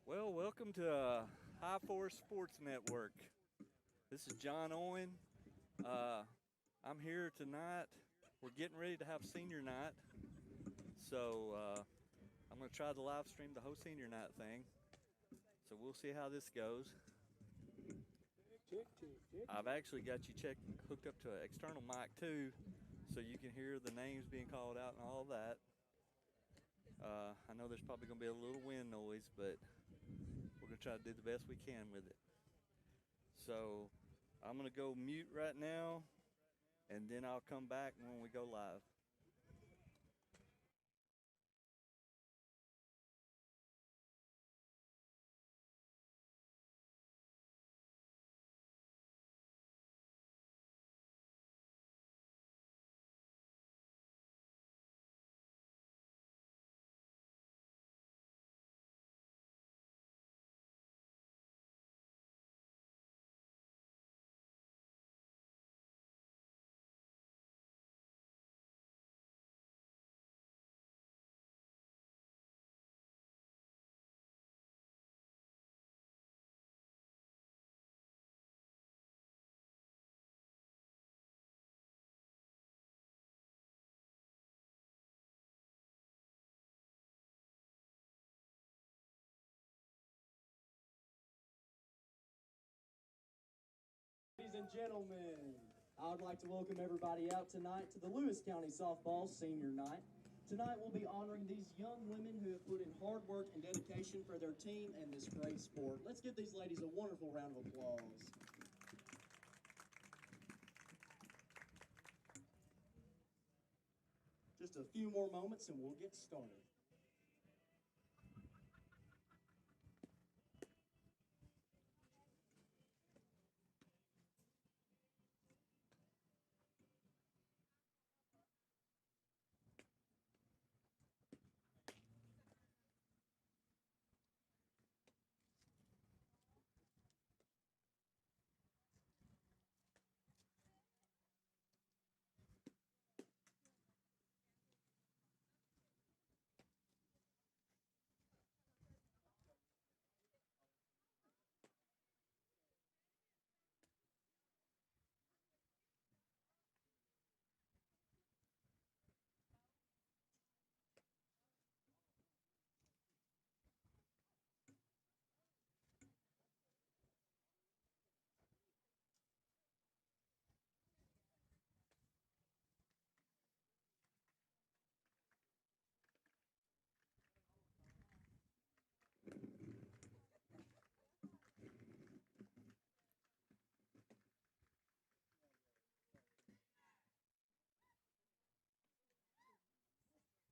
Well, welcome to High Force Sports Network. This is John Owen. I'm here tonight. We're getting ready to have senior night, so I'm going to try to live stream the whole senior night thing. So we'll see how this goes. I've actually got you hooked up to an external mic too, so you can hear the names being called out and all that. I know there's probably going to be a little wind noise, but we're going to try to do the best we can with it. So I'm going to go mute right now, and then I'll come back when we go live. Ladies and gentlemen, I would like to welcome everybody out tonight to the Lewis County Softball Senior Night. Tonight we'll be honoring these young women who have put in hard work and dedication for their team and this great sport. Let's give these ladies a wonderful round of applause. Just a few more moments and we'll get started.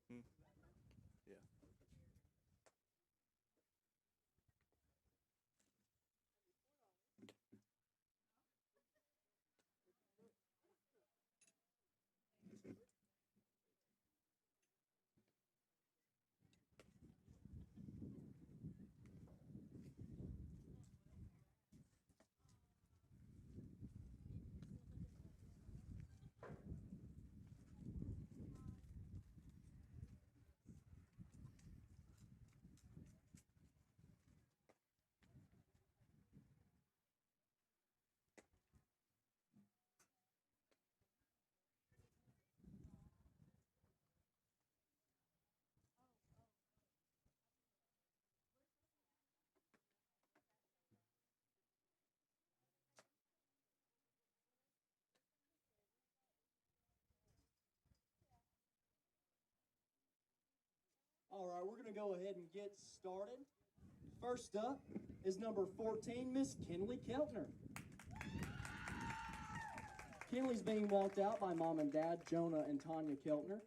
Hmm. Yeah. All right, we're going to go ahead and get started. First up is number 14, Miss Kinley Keltner. Kinley's being walked out by mom and dad, Jonah and Tanya Keltner.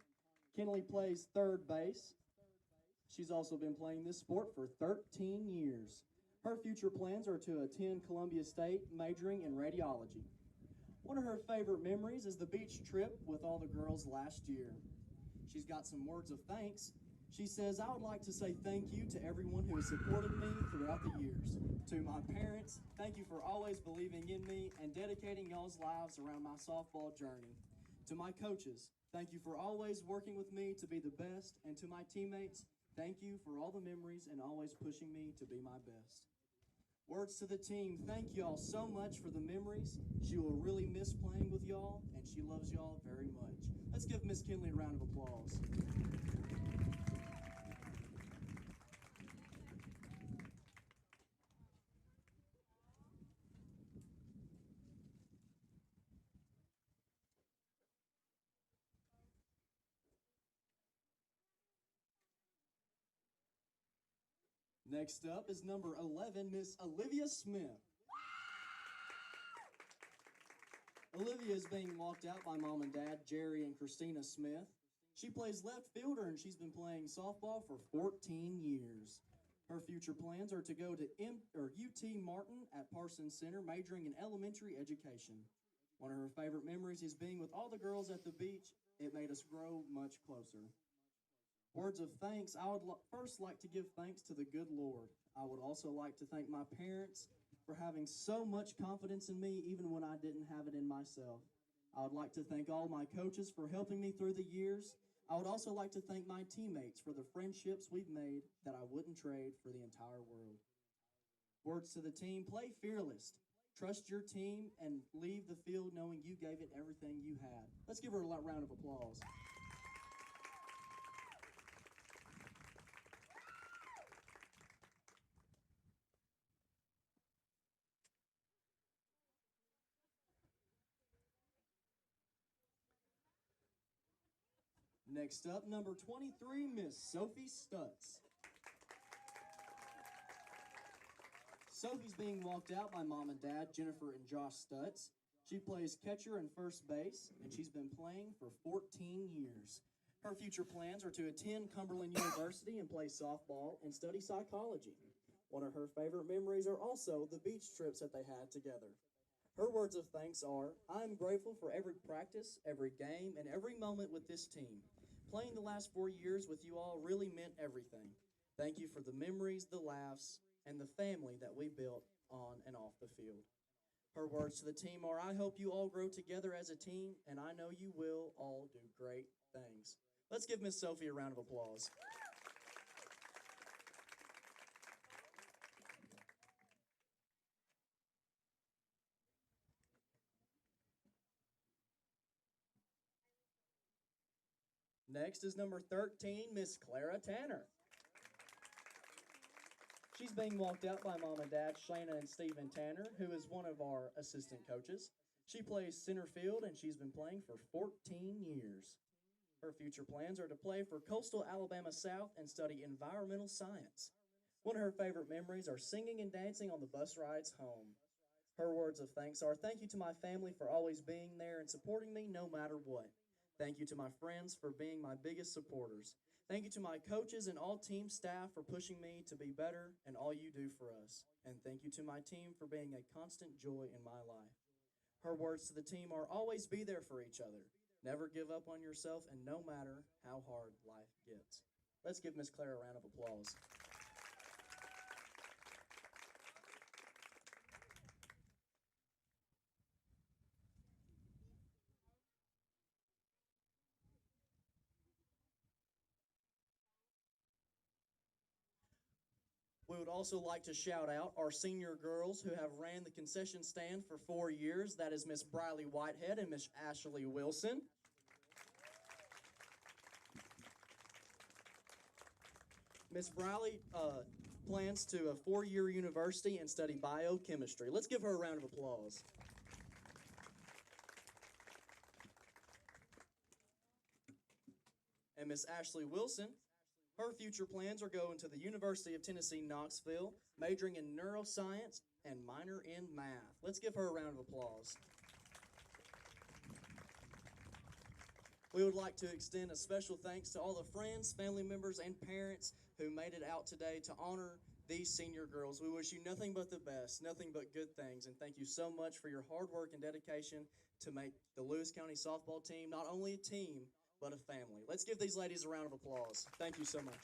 Kinley plays third base. She's also been playing this sport for 13 years. Her future plans are to attend Columbia State, majoring in radiology. One of her favorite memories is the beach trip with all the girls last year. She's got some words of thanks. She says, I would like to say thank you to everyone who has supported me throughout the years. To my parents, thank you for always believing in me and dedicating y'all's lives around my softball journey. To my coaches, thank you for always working with me to be the best. And to my teammates, Thank you for all the memories and always pushing me to be my best. Words to the team, thank y'all so much for the memories. She will really miss playing with y'all, and she loves y'all very much. Let's give Miss Kinley a round of applause. Next up is number 11, Miss Olivia Smith. Olivia is being walked out by mom and dad, Jerry and Christina Smith. She plays left fielder and she's been playing softball for 14 years. Her future plans are to go to UT Martin at Parsons Center, majoring in elementary education. One of her favorite memories is being with all the girls at the beach. It made us grow much closer. Words of thanks. I would first like to give thanks to the good Lord. I would also like to thank my parents for having so much confidence in me even when I didn't have it in myself. I would like to thank all my coaches for helping me through the years. I would also like to thank my teammates for the friendships we've made that I wouldn't trade for the entire world. Words to the team. Play fearless. Trust your team and leave the field knowing you gave it everything you had. Let's give her a round of applause. Next up, number 23, Miss Sophie Stutz. Sophie's being walked out by mom and dad, Jennifer and Josh Stutz. She plays catcher and first base, and she's been playing for 14 years. Her future plans are to attend Cumberland University and play softball and study psychology. One of her favorite memories are also the beach trips that they had together. Her words of thanks are, I am grateful for every practice, every game, and every moment with this team. Playing the last 4 years with you all really meant everything. Thank you for the memories, the laughs, and the family that we built on and off the field. Her words to the team are, I hope you all grow together as a team, and I know you will all do great things. Let's give Miss Sophie a round of applause. Next is number 13, Miss Clara Tanner. She's being walked out by mom and dad, Shayna and Stephen Tanner, who is one of our assistant coaches. She plays center field, and she's been playing for 14 years. Her future plans are to play for Coastal Alabama South and study environmental science. One of her favorite memories are singing and dancing on the bus rides home. Her words of thanks are, thank you to my family for always being there and supporting me no matter what. Thank you to my friends for being my biggest supporters. Thank you to my coaches and all team staff for pushing me to be better and all you do for us. And thank you to my team for being a constant joy in my life. Her words to the team are always be there for each other. Never give up on yourself, and no matter how hard life gets. Let's give Miss Claire a round of applause. We would also like to shout out our senior girls who have ran the concession stand for 4 years. That is Miss Briley Whitehead and Miss Ashley Wilson. Miss Briley plans to a 4-year university and study biochemistry. Let's give her a round of applause. And Miss Ashley Wilson, her future plans are going to the University of Tennessee, Knoxville, majoring in neuroscience and minor in math. Let's give her a round of applause. We would like to extend a special thanks to all the friends, family members, and parents who made it out today to honor these senior girls. We wish you nothing but the best, nothing but good things, and thank you so much for your hard work and dedication to make the Lewis County softball team not only a team, but a family. Let's give these ladies a round of applause. Thank you so much.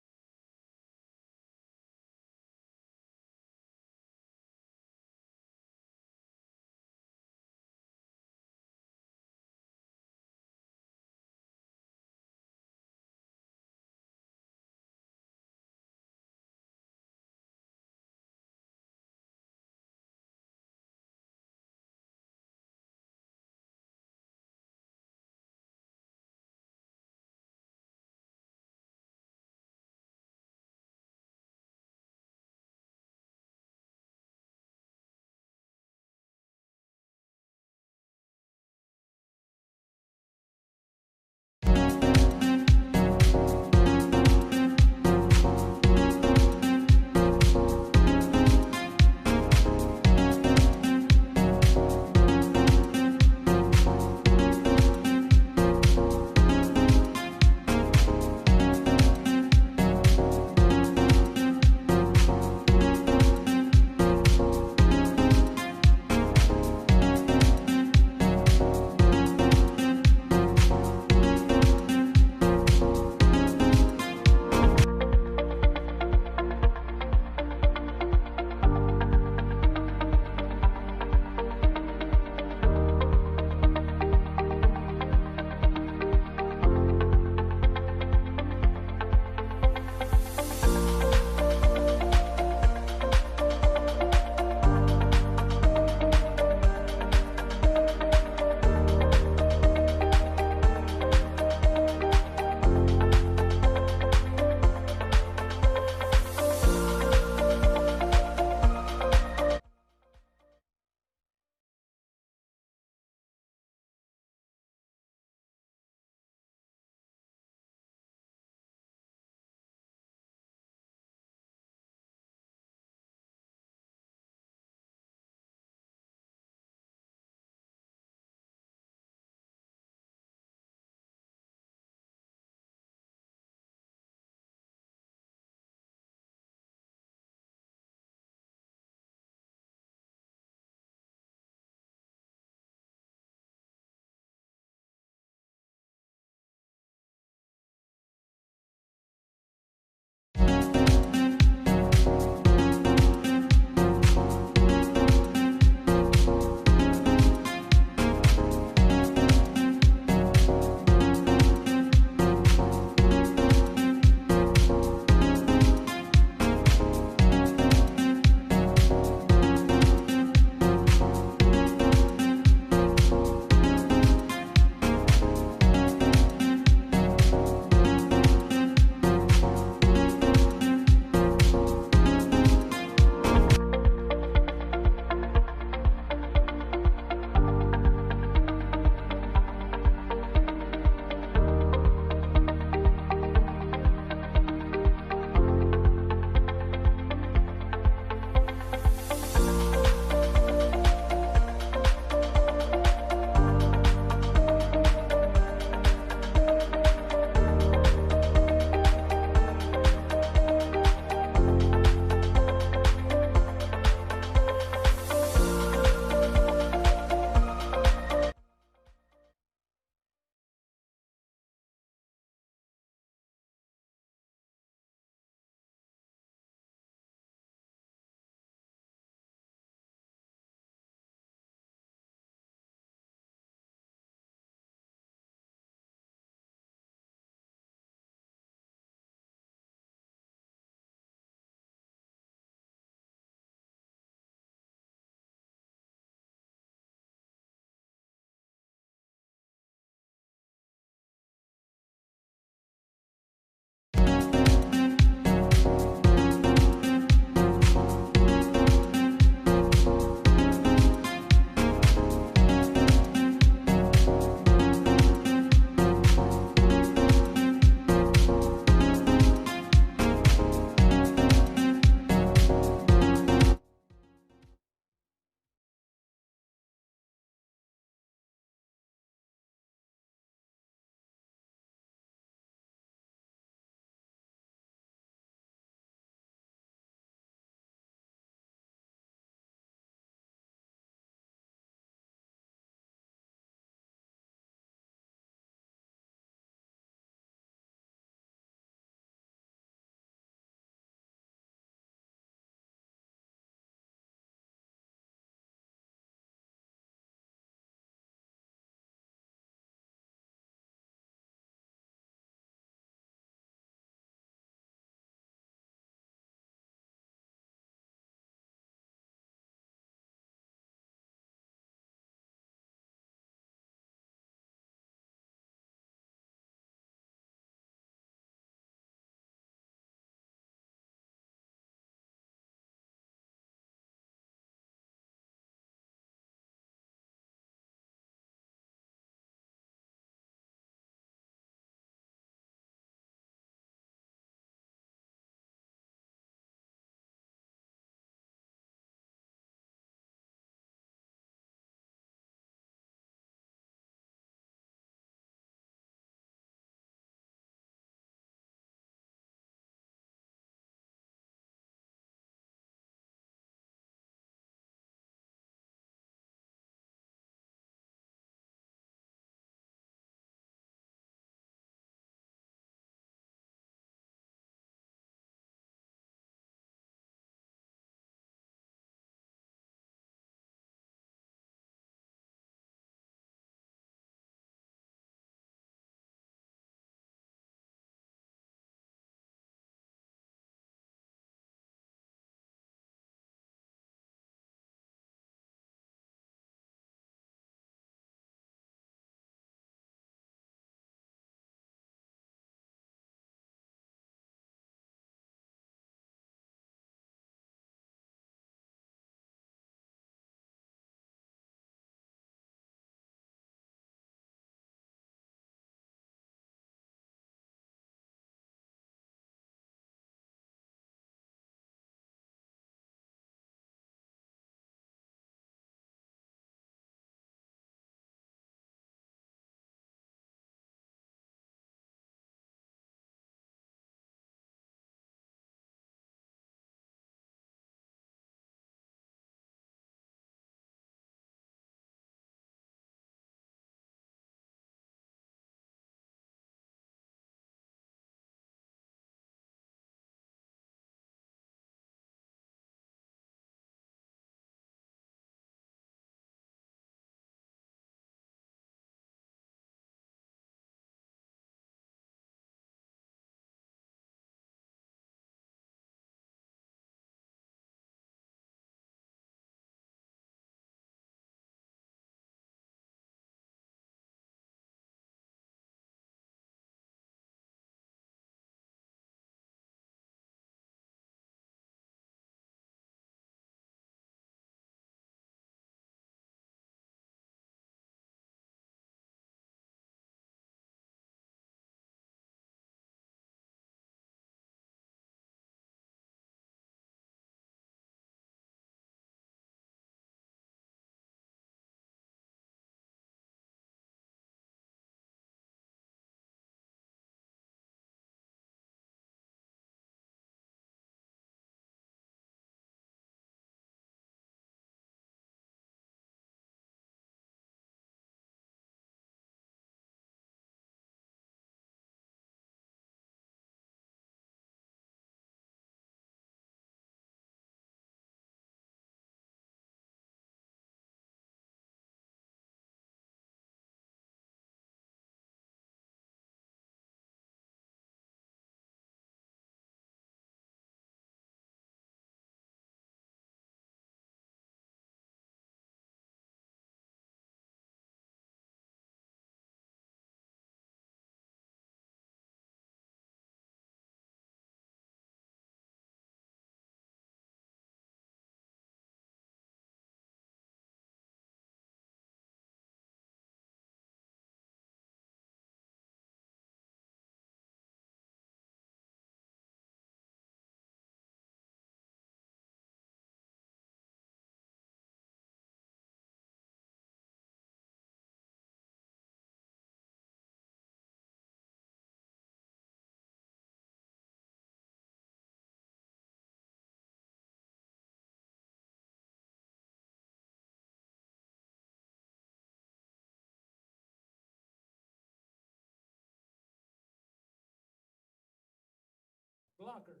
blocker.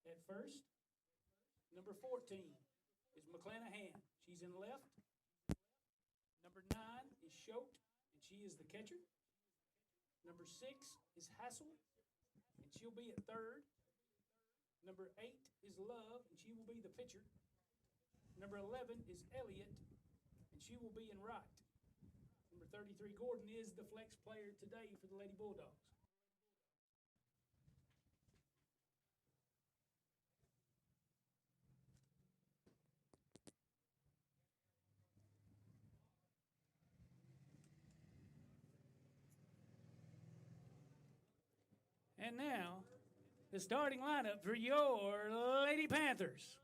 At first, number 14 is McClanahan. She's in left. Number 9 is Schote, and she is the catcher. Number 6 is Hassel, and she'll be at third. Number 8 is Love, and she will be the pitcher. Number 11 is Elliott, and she will be in right. Number 33, Gordon, is the flex player today for the Lady Bulldogs. And now, the starting lineup for your Lady Panthers.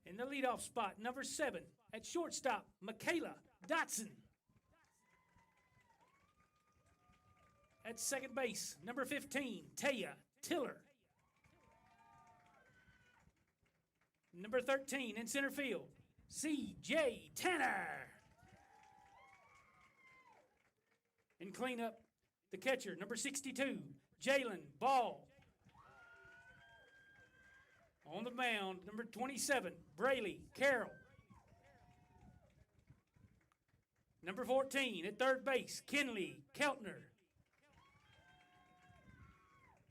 In the leadoff spot, number 7, at shortstop, Michaela Dotson. At second base, number 15, Taya Tiller. Number 13, in center field, C.J. Tanner. In cleanup, the catcher, number 62, Jalen Ball. On the mound, number 27, Braylee Carroll. Number 14, at third base, Kinley Keltner.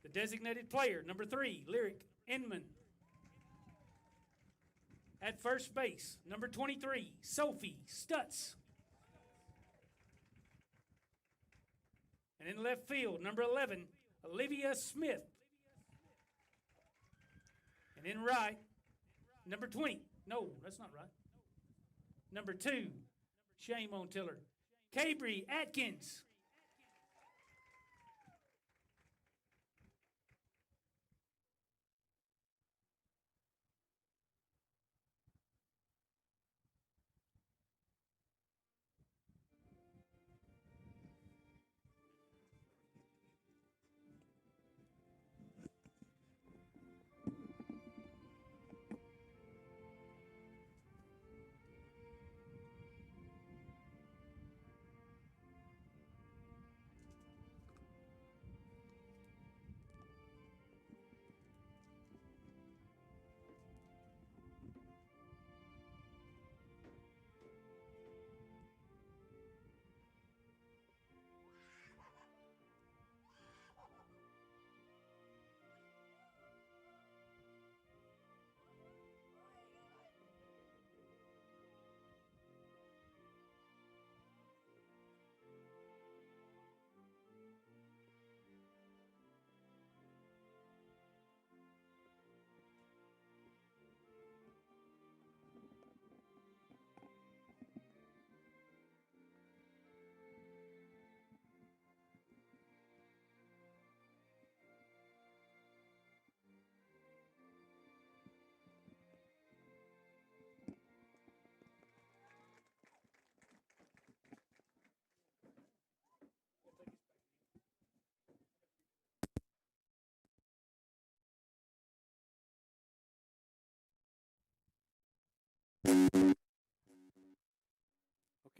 The designated player, number 3, Lyric Inman. At first base, number 23, Sophie Stutz. And in left field, number 11, Olivia Smith. And in right, number 20. No, that's not right. Number 2, shame on Tiller, Cabry Atkins.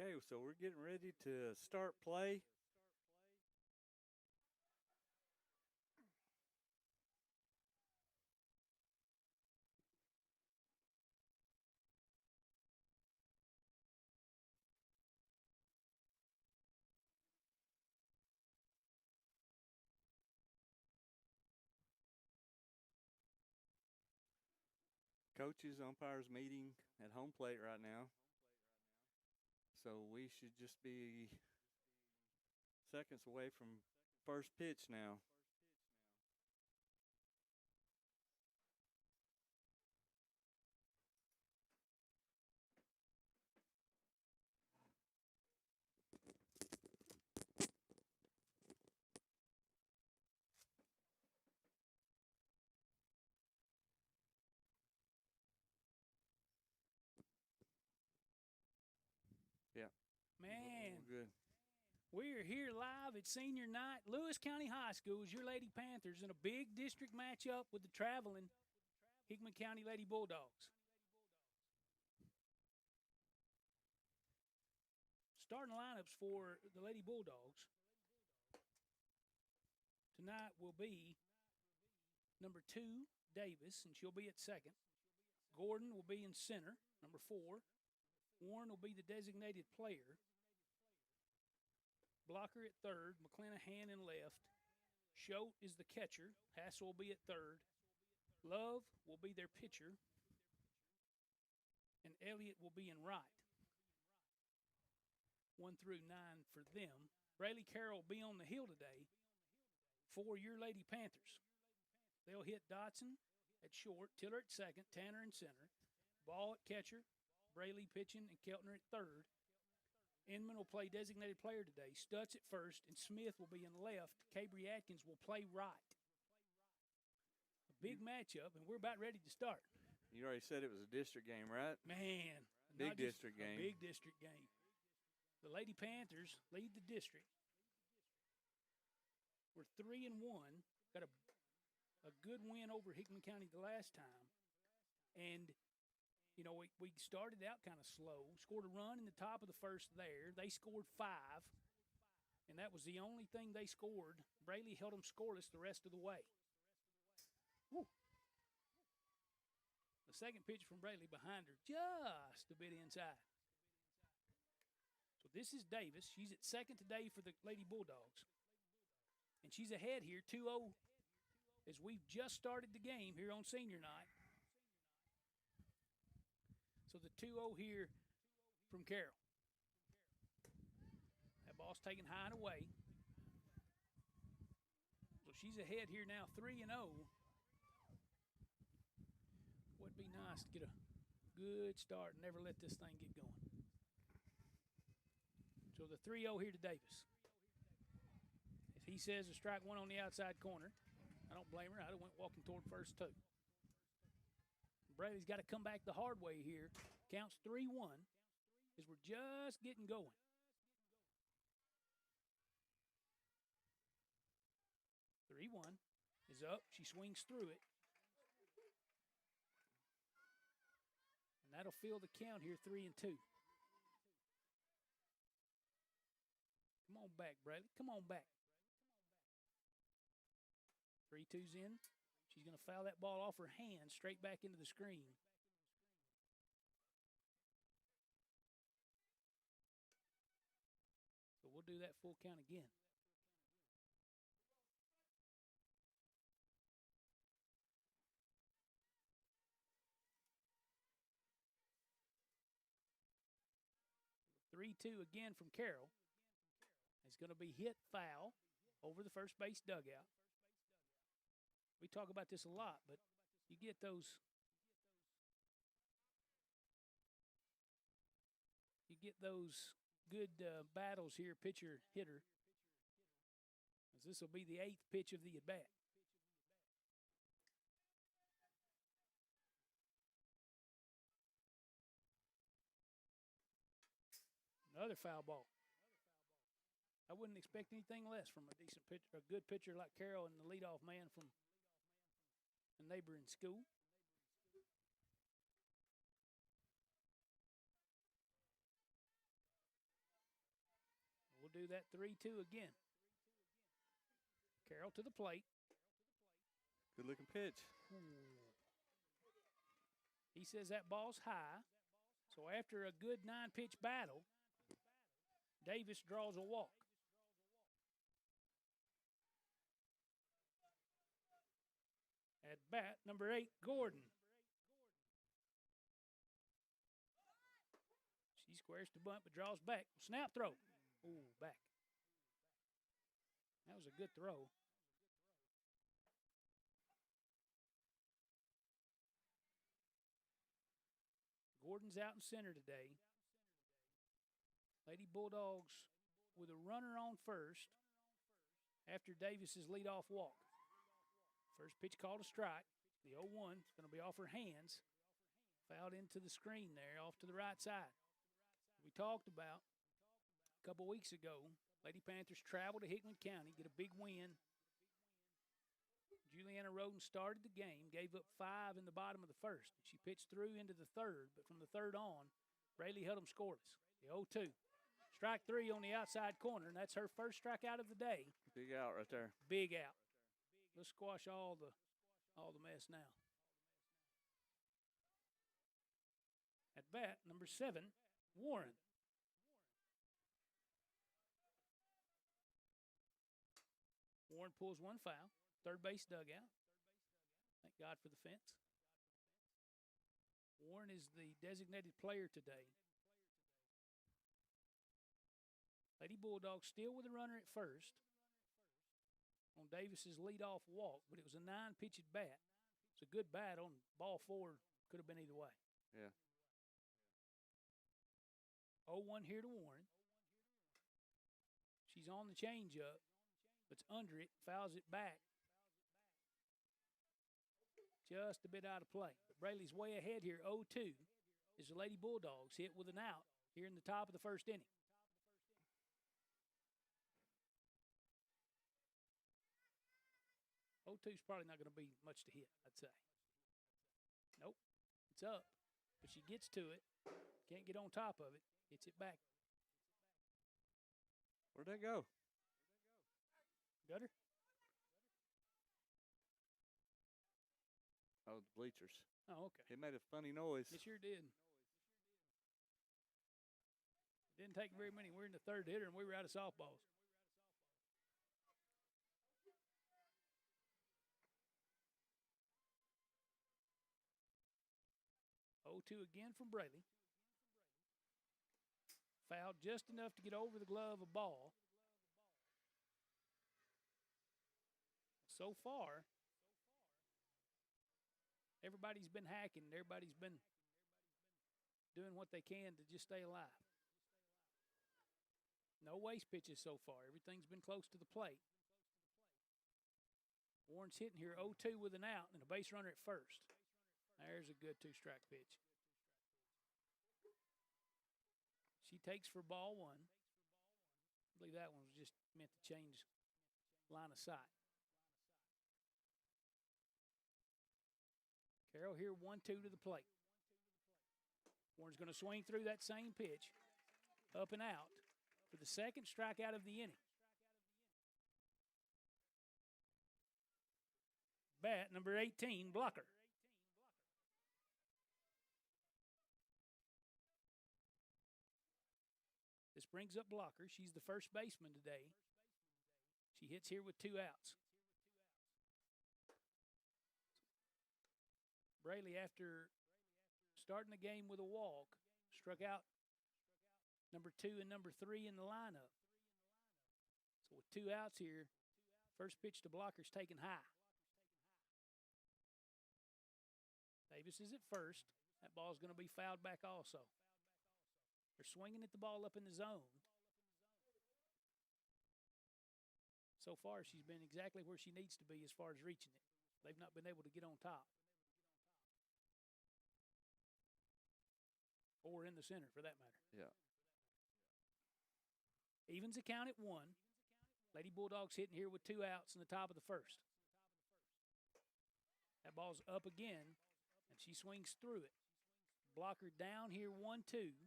Okay, so we're getting ready to start play. Coaches, umpires meeting at home plate right now. So we should just be seconds away from first pitch now. Yeah. Man, We're good. we're here live at senior night. Lewis County High School is your Lady Panthers in a big district matchup with the traveling Hickman County Lady Bulldogs. Starting lineups for the Lady Bulldogs. tonight will be number 2, Davis, and she'll be at second. Gordon will be in center, number 4. Warren will be the designated player. Blocker at third, McClanahan in left. Schote is the catcher. Hassel will be at third. Love will be their pitcher. And Elliott will be in right. 1 through 9 for them. Braylee Carroll will be on the hill today for your Lady Panthers. They'll hit Dotson at short, Tiller at second, Tanner in center, Ball at catcher, Braylee pitching, and Keltner at third. Inman will play designated player today. Stutz at first, and Smith will be in left. Cabry Atkins will play right. A big matchup, and we're about ready to start. You already said it was a district game, right? Man. Big district game. Big district game. The Lady Panthers lead the district. We're 3-1. Got a good win over Hickman County the last time. And, you know, we started out kind of slow. Scored a run in the top of the first there. They scored 5. And that was the only thing they scored. Braylee held them scoreless the rest of the way. Woo. The second pitch from Braylee behind her, just a bit inside. So this is Davis. She's at second today for the Lady Bulldogs. And she's ahead here, 2-0, as we've just started the game here on senior night. So the 2-0 here from Carroll. That ball's taken high and away. So she's ahead here now, 3-0. Would be nice to get a good start and never let this thing get going. So the 3-0 here to Davis. As he says, a strike one on the outside corner. I don't blame her. I'd have went walking toward first too. Brady's got to come back the hard way here. Counts 3-1 as we're just getting going. Three-1 is up. She swings through it. And that'll fill the count here, 3-2. Come on back, Bradley. Come on back. 3-2's in. She's going to foul that ball off her hand straight back into the screen. So we'll do that full count again. Three-two again from Carroll. It's going to be hit foul over the first base dugout. We talk about this a lot, but you get those good battles here, pitcher hitter. As this will be the 8th pitch of the at bat. Another foul ball. I wouldn't expect anything less from a decent pitcher, a good pitcher like Carroll and the leadoff man from a neighboring school. We'll do that 3-2 again. Carroll to the plate. Good looking pitch. He says that ball's high. So after a good 9-pitch battle, Davis draws a walk. At bat, number 8, Gordon. She squares to bunt but draws back. Snap throw. Ooh, back. That was a good throw. Gordon's out in center today. Lady Bulldogs with a runner on first after Davis's leadoff walk. First pitch called a strike. The 0-1 is going to be off her hands. Fouled into the screen there, off to the right side. We talked about a couple weeks ago, Lady Panthers travel to Hickman County, get a big win. Juliana Roden started the game, gave up 5 in the bottom of the first. She pitched through into the third, but from the third on, Braylee held them scoreless. The 0-2. Strike 3 on the outside corner, and that's her first strikeout of the day. Big out right there. Big out. let's squash all the mess now. At bat, number 7, Warren. Warren pulls one foul. Third base dugout. Thank God for the fence. Warren is the designated player today. Lady Bulldogs still with a runner at first on Davis's leadoff walk, but it was a 9-pitch at bat. It's a good bat on ball 4. Could have been either way. Yeah. 0-1 here to Warren. She's on the changeup. It's under it, fouls it back. Just a bit out of play. But Braley's way ahead here, 0-2, is the Lady Bulldogs hit with an out here in the top of the first inning. is probably not going to be much to hit, I'd say. Nope, it's up, but she gets to it, can't get on top of it, hits it back. Where'd that go? Gutter? Oh, the bleachers. Oh, okay. It made a funny noise. It sure did. Didn't take very many. We're in the third hitter, and we were out of softballs. Oh, 2 again from Braley. Fouled just enough to get over the glove of ball. So far, everybody's been hacking. Everybody's been doing what they can to just stay alive. No waste pitches so far. Everything's been close to the plate. Warren's hitting here 0-2 with an out and a base runner at first. There's a good 2-strike pitch. She takes for ball 1. I believe that one was just meant to change line of sight. Carroll here 1-2 to the plate. Warren's going to swing through that same pitch, up and out, for the second strikeout of the inning. Bat number 18, Blocker. This brings up Blocker. She's the first baseman today. She hits here with 2 outs. Braley, after starting the game with a walk, struck out number 2 and number 3 in the lineup. So with 2 outs here, first pitch to Blocker's taken high. Davis is at first. That ball's going to be fouled back also. They're swinging at the ball up in the zone. So far, she's been exactly where she needs to be as far as reaching it. They've not been able to get on top. Or in the center, for that matter. Yeah. Evens the count at 1. Lady Bulldogs hitting here with 2 outs in the top of the first. That ball's up again, and she swings through it. Blocker down here 1-2.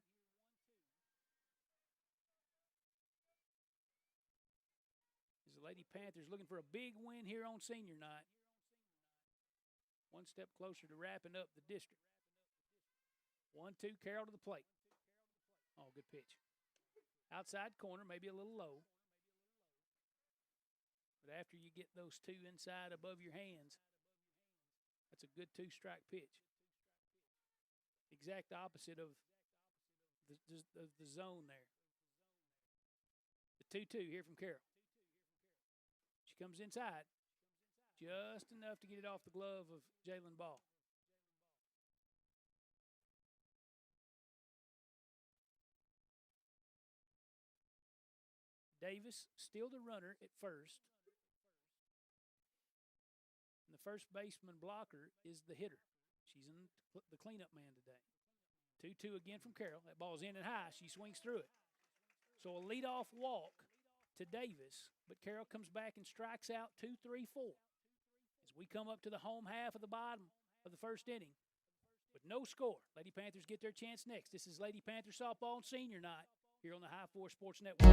As the Lady Panthers looking for a big win here on senior night. One step closer to wrapping up the district. 1-2, Carroll to the plate. Oh, good pitch. Outside corner, maybe a little low. But after you get those 2 inside above your hands, that's a good 2-strike pitch. Exact opposite of the zone there. The 2-2 here from Carroll. She comes inside. Just enough to get it off the glove of Jalen Ball. Davis still the runner at first. And the first baseman Blocker is the hitter. She's in the cleanup man today. 2-2 again from Carroll. That ball's in and high. She swings through it. So a leadoff walk to Davis, but Carroll comes back and strikes out 2-3-4. As we come up to the home half of the bottom of the first inning with no score. Lady Panthers get their chance next. This is Lady Panther softball on senior night here on the High 4 Sports Network.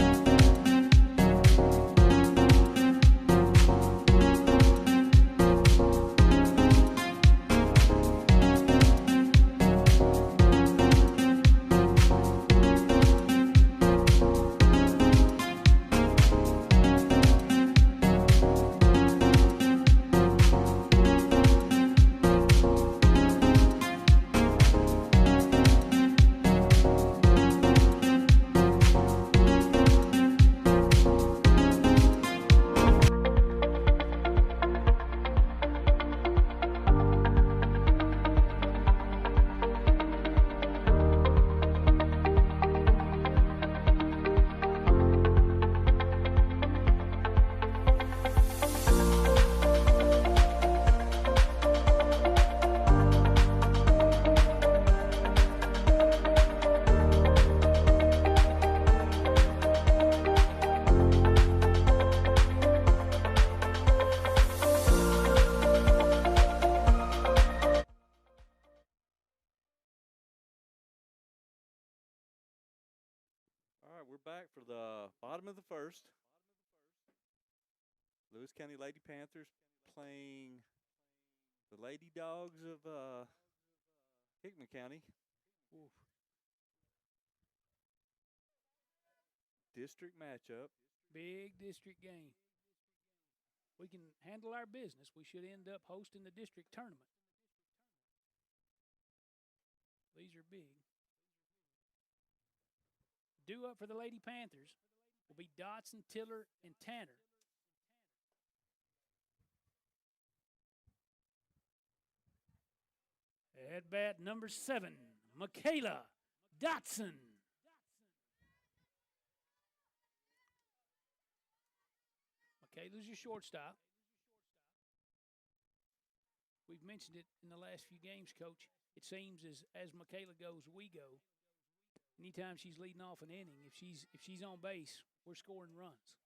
we're back for the bottom of the first. Lewis County Lady Panthers playing the Lady Dogs of Hickman County. Oof. District matchup. Big district game. We can handle our business. We should end up hosting the district tournament. These are big. Due up for the Lady Panthers will be Dotson, Tiller, and Tanner. At bat number 7, Michaela Dotson. Michaela's your shortstop. We've mentioned it in the last few games, Coach. It seems as Michaela goes, we go. Anytime she's leading off an inning, if she's on base, we're scoring runs.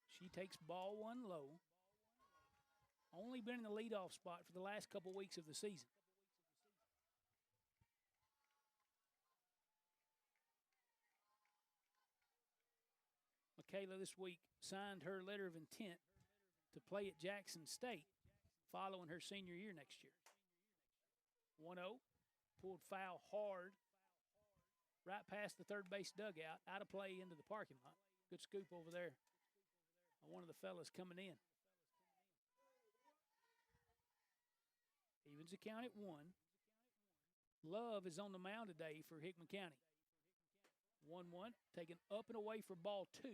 She takes ball 1 low. Only been in the leadoff spot for the last couple weeks of the season. Michaela this week signed her letter of intent to play at Jackson State following her senior year next year. 1-0, pulled foul hard, right past the third base dugout, out of play into the parking lot. Good scoop over there. One of the fellas coming in. Evens the count at 1. Love is on the mound today for Hickman County. 1-1, taken up and away for ball 2.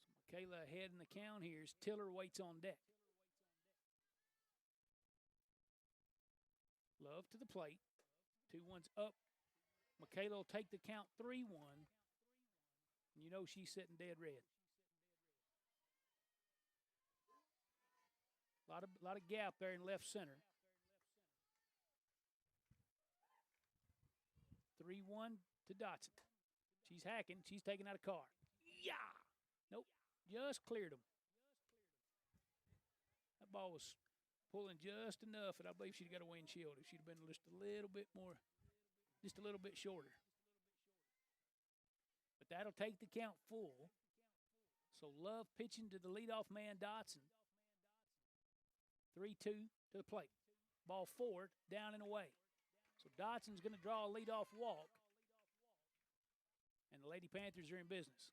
So Michaela ahead in the count here as Tiller waits on deck. Love to the plate. 2-1's up. Michaela will take the count 3-1. And you know she's sitting dead red. A lot of gap there in left center. 3-1 to Dotson. She's hacking. She's taking out a car. Yeah! Nope. Just cleared him. That ball was pulling just enough, and I believe she'd got a windshield if she'd have been just a little bit more. Just a little bit shorter. But that'll take the count full. So Love pitching to the leadoff man, Dotson. 3-2 to the plate. Ball 4, down and away. So Dotson's going to draw a leadoff walk. And the Lady Panthers are in business.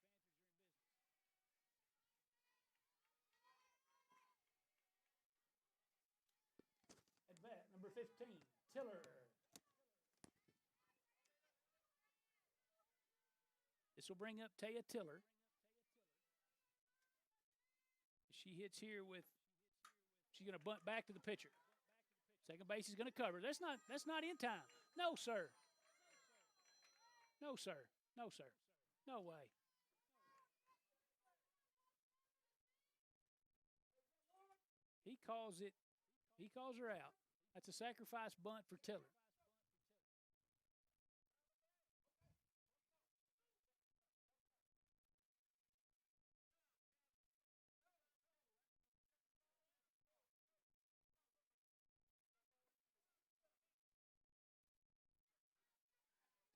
At bat, number 15, Tiller. This will bring up Taya Tiller. She hits here with, she's going to bunt back to the pitcher. Second base is going to cover. That's not in time. No, sir. No, sir. No, sir. No way. He calls her out. That's a sacrifice bunt for Tiller.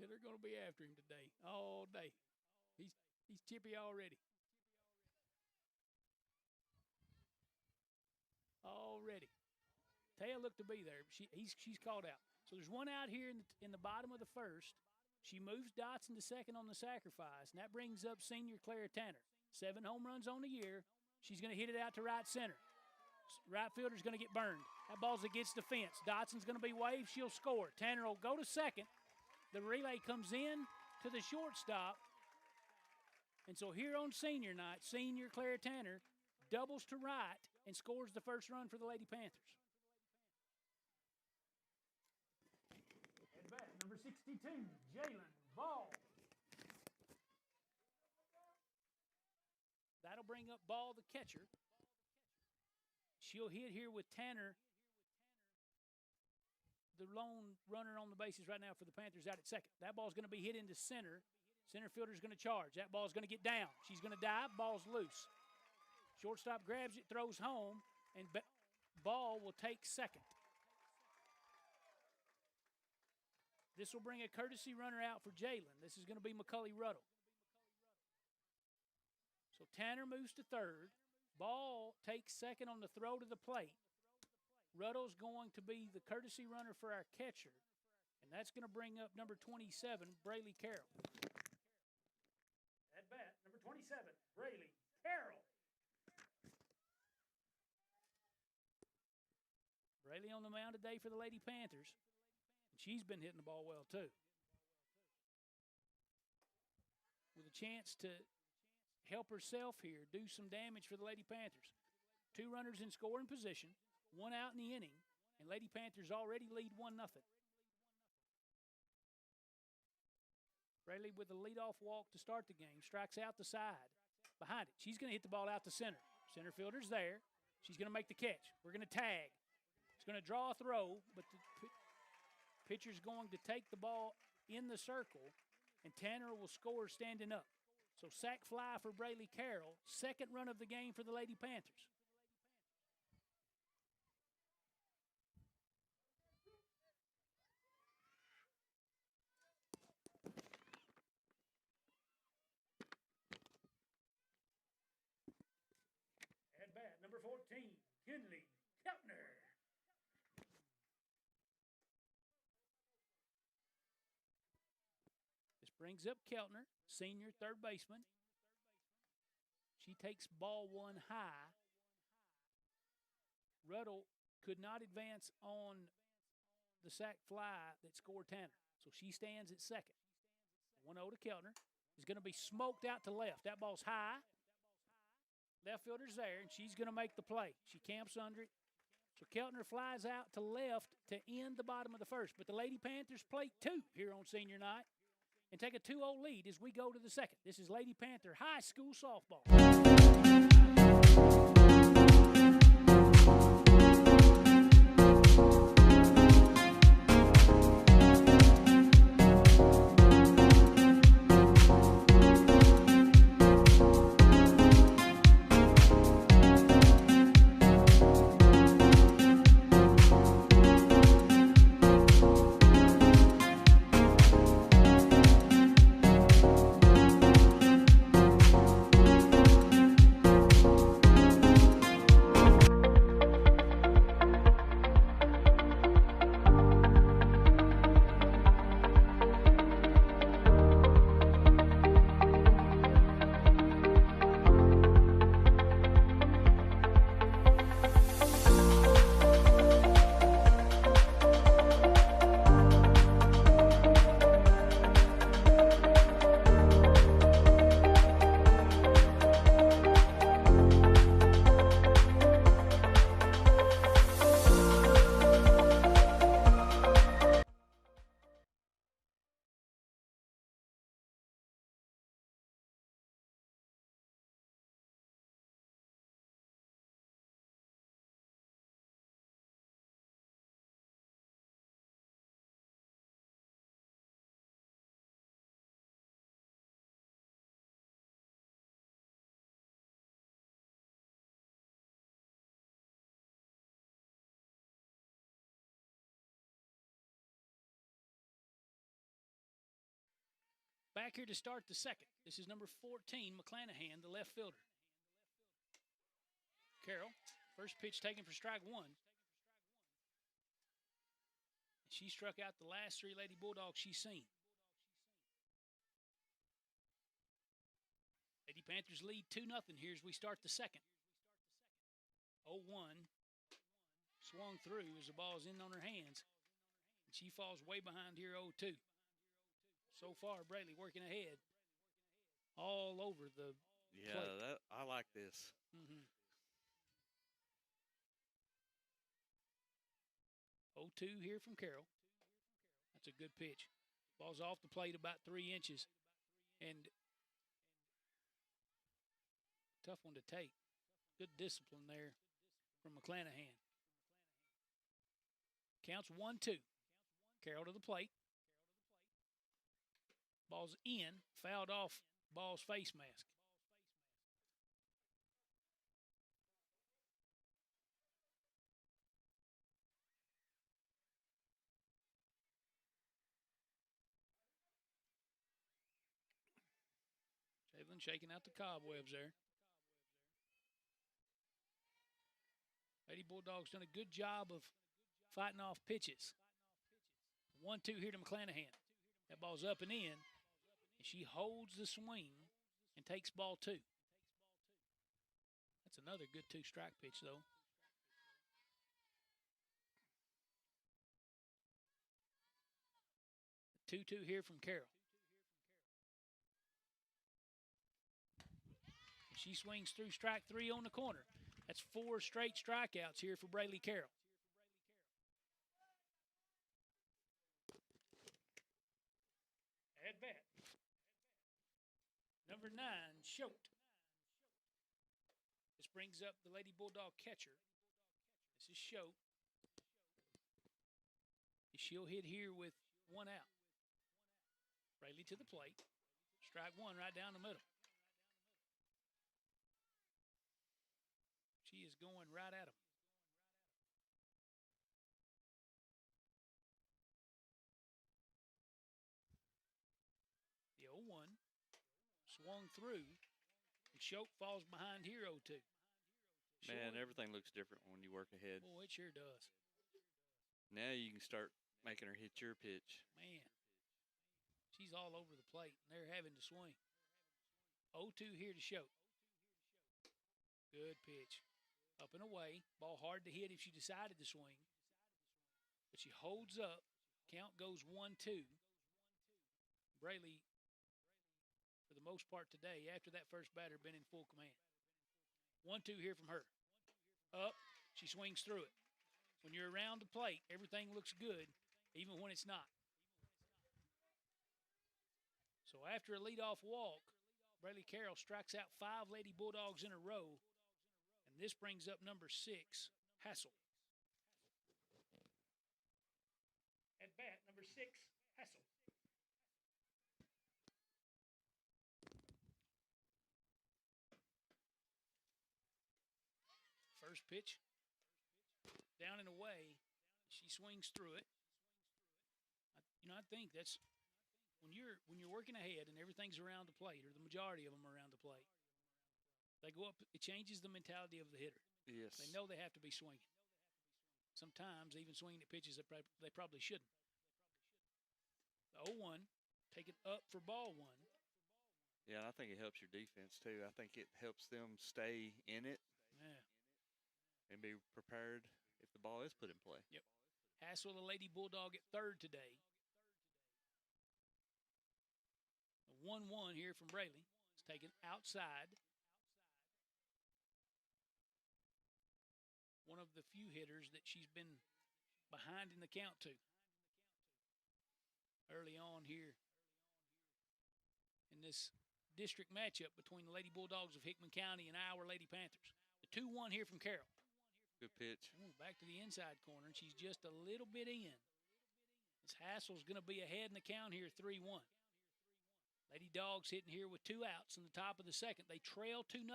They're going to be after him today, all day. He's chippy already. Already. Taya looked to be there. She's called out. So there's one out here in the bottom of the first. She moves Dotson to second on the sacrifice, and that brings up senior Clara Tanner. 7 home runs on the year. She's going to hit it out to right center. Right fielder's going to get burned. That ball's against the fence. Dotson's going to be waved. She'll score. Tanner will go to second. The relay comes in to the shortstop. And so here on senior night, senior Clara Tanner doubles to right and scores the first run for the Lady Panthers. At bat, number 62, Jalen Ball. That'll bring up Ball, the catcher. She'll hit here with Tanner, the lone runner on the bases right now for the Panthers, out at second. That ball's going to be hit into center. Center fielder's going to charge. That ball's going to get down. She's going to dive. Ball's loose. Shortstop grabs it, throws home, and Ball will take second. This will bring a courtesy runner out for Jalen. This is going to be McCully Ruddle. So Tanner moves to third. Ball takes second on the throw to the plate. Ruddle's going to be the courtesy runner for our catcher. And that's going to bring up number 27, Brayley Carroll. At bat, number 27, Brayley Carroll. Brayley on the mound today for the Lady Panthers. She's been hitting the ball well, too. With a chance to help herself here, do some damage for the Lady Panthers. 2 runners in scoring position, 1 out in the inning, and Lady Panthers already lead 1-0. Brayley with a leadoff walk to start the game, strikes out the side. Behind it, she's going to hit the ball out to center. Center fielder's there. She's going to make the catch. We're going to tag. It's going to draw a throw, but the pitcher's going to take the ball in the circle, and Tanner will score standing up. So sac fly for Brayley Carroll, second run of the game for the Lady Panthers. At bat, number 14, Kinley Keltner. This brings up Keltner, senior third baseman. She takes ball 1 high. Ruddle could not advance on the sac fly that scored Tanner. So she stands at second. 1-0 to Keltner. Is going to be smoked out to left. That ball's high. Left fielder's there, and she's going to make the play. She camps under it. So Keltner flies out to left to end the bottom of the first. But the Lady Panthers play 2 here on senior night and take a 2-0 lead as we go to the second. This is Lady Panther High School softball. Back here to start the second. This is number 14, McClanahan, the left fielder. Carroll, first pitch taken for strike 1. She struck out the last 3 Lady Bulldogs she's seen. Lady Panthers lead 2-0 here as we start the second. 0-1. Swung through as the ball's in on her hands. And she falls way behind here 0-2. So far, Brayley working ahead all over the plate. I like this. 0-2 here from Carroll. That's a good pitch. Ball's off the plate about 3 inches. And tough one to take. Good discipline there from McClanahan. Counts 1-2. Carroll to the plate. Ball's in, fouled off Ball's face mask. Hickman shaking out the cobwebs there. Lady Bulldogs done a good job of fighting off pitches. 1-2 here to McClanahan. That ball's up and in. And she holds the swing and takes ball 2. That's another good 2-strike pitch, though. The 2-2 here from Carroll. She swings through strike 3 on the corner. That's 4 straight strikeouts here for Braylee Carroll. At bat. Number 9, Schott. This brings up the Lady Bulldog catcher. This is Schott. She'll hit here with 1 out. Braylee to the plate. Strike 1 right down the middle. She is going right at him. The 0-1 swung through, and Schott falls behind here 0-2. Man, everything looks different when you work ahead. Boy, it sure does. Now you can start making her hit your pitch. Man, she's all over the plate, and they're having to swing. 0-2 here to Schott. Good pitch. Up and away. Ball hard to hit if she decided to swing. But she holds up. Count goes 1-2. Braylee, for the most part today, after that first batter, been in full command. 1-2 here from her. Up. She swings through it. When you're around the plate, everything looks good, even when it's not. So after a leadoff walk, Braylee Carroll strikes out 5 Lady Bulldogs in a row. And this brings up number 6, Hassel. At bat, number 6, Hassel. First pitch, down and away. She swings through it. I think that's when you're working ahead and everything's around the plate, or the majority of them are around the plate. They go up, it changes the mentality of the hitter. Yes. They know they have to be swinging. Sometimes even swinging at pitches that they probably shouldn't. The 0-1, take it up for ball 1. Yeah, I think it helps your defense, too. I think it helps them stay in it. Yeah. And be prepared if the ball is put in play. Yep. Hassel, the Lady Bulldog, at third today. The 1-1 here from Braylee. It's taken outside. One of the few hitters that she's been behind in the count to early on here in this district matchup between the Lady Bulldogs of Hickman County and our Lady Panthers. The 2-1 here from Carroll. Good pitch. Ooh, back to the inside corner, and she's just a little bit in. This Hassel's going to be ahead in the count here, 3-1. Lady Dogs hitting here with 2 outs in the top of the second. They trail 2-0.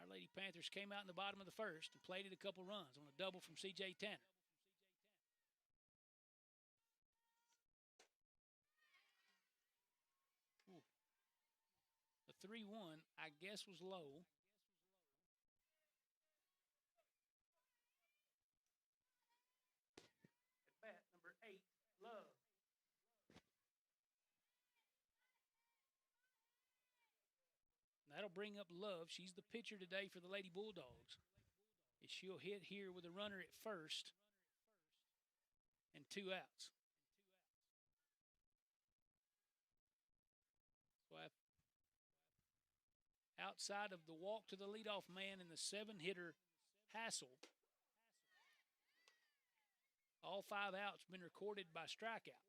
Our Lady Panthers came out in the bottom of the first and plated a couple runs on a double from C.J. Tanner. Ooh. The 3-1, I guess, was low. At bat, number 8, Love. That'll bring up Love. She's the pitcher today for the Lady Bulldogs. She'll hit here with a runner at first and 2 outs. So outside of the walk to the leadoff man and the 7-hitter Hassel, all 5 outs been recorded by strikeout.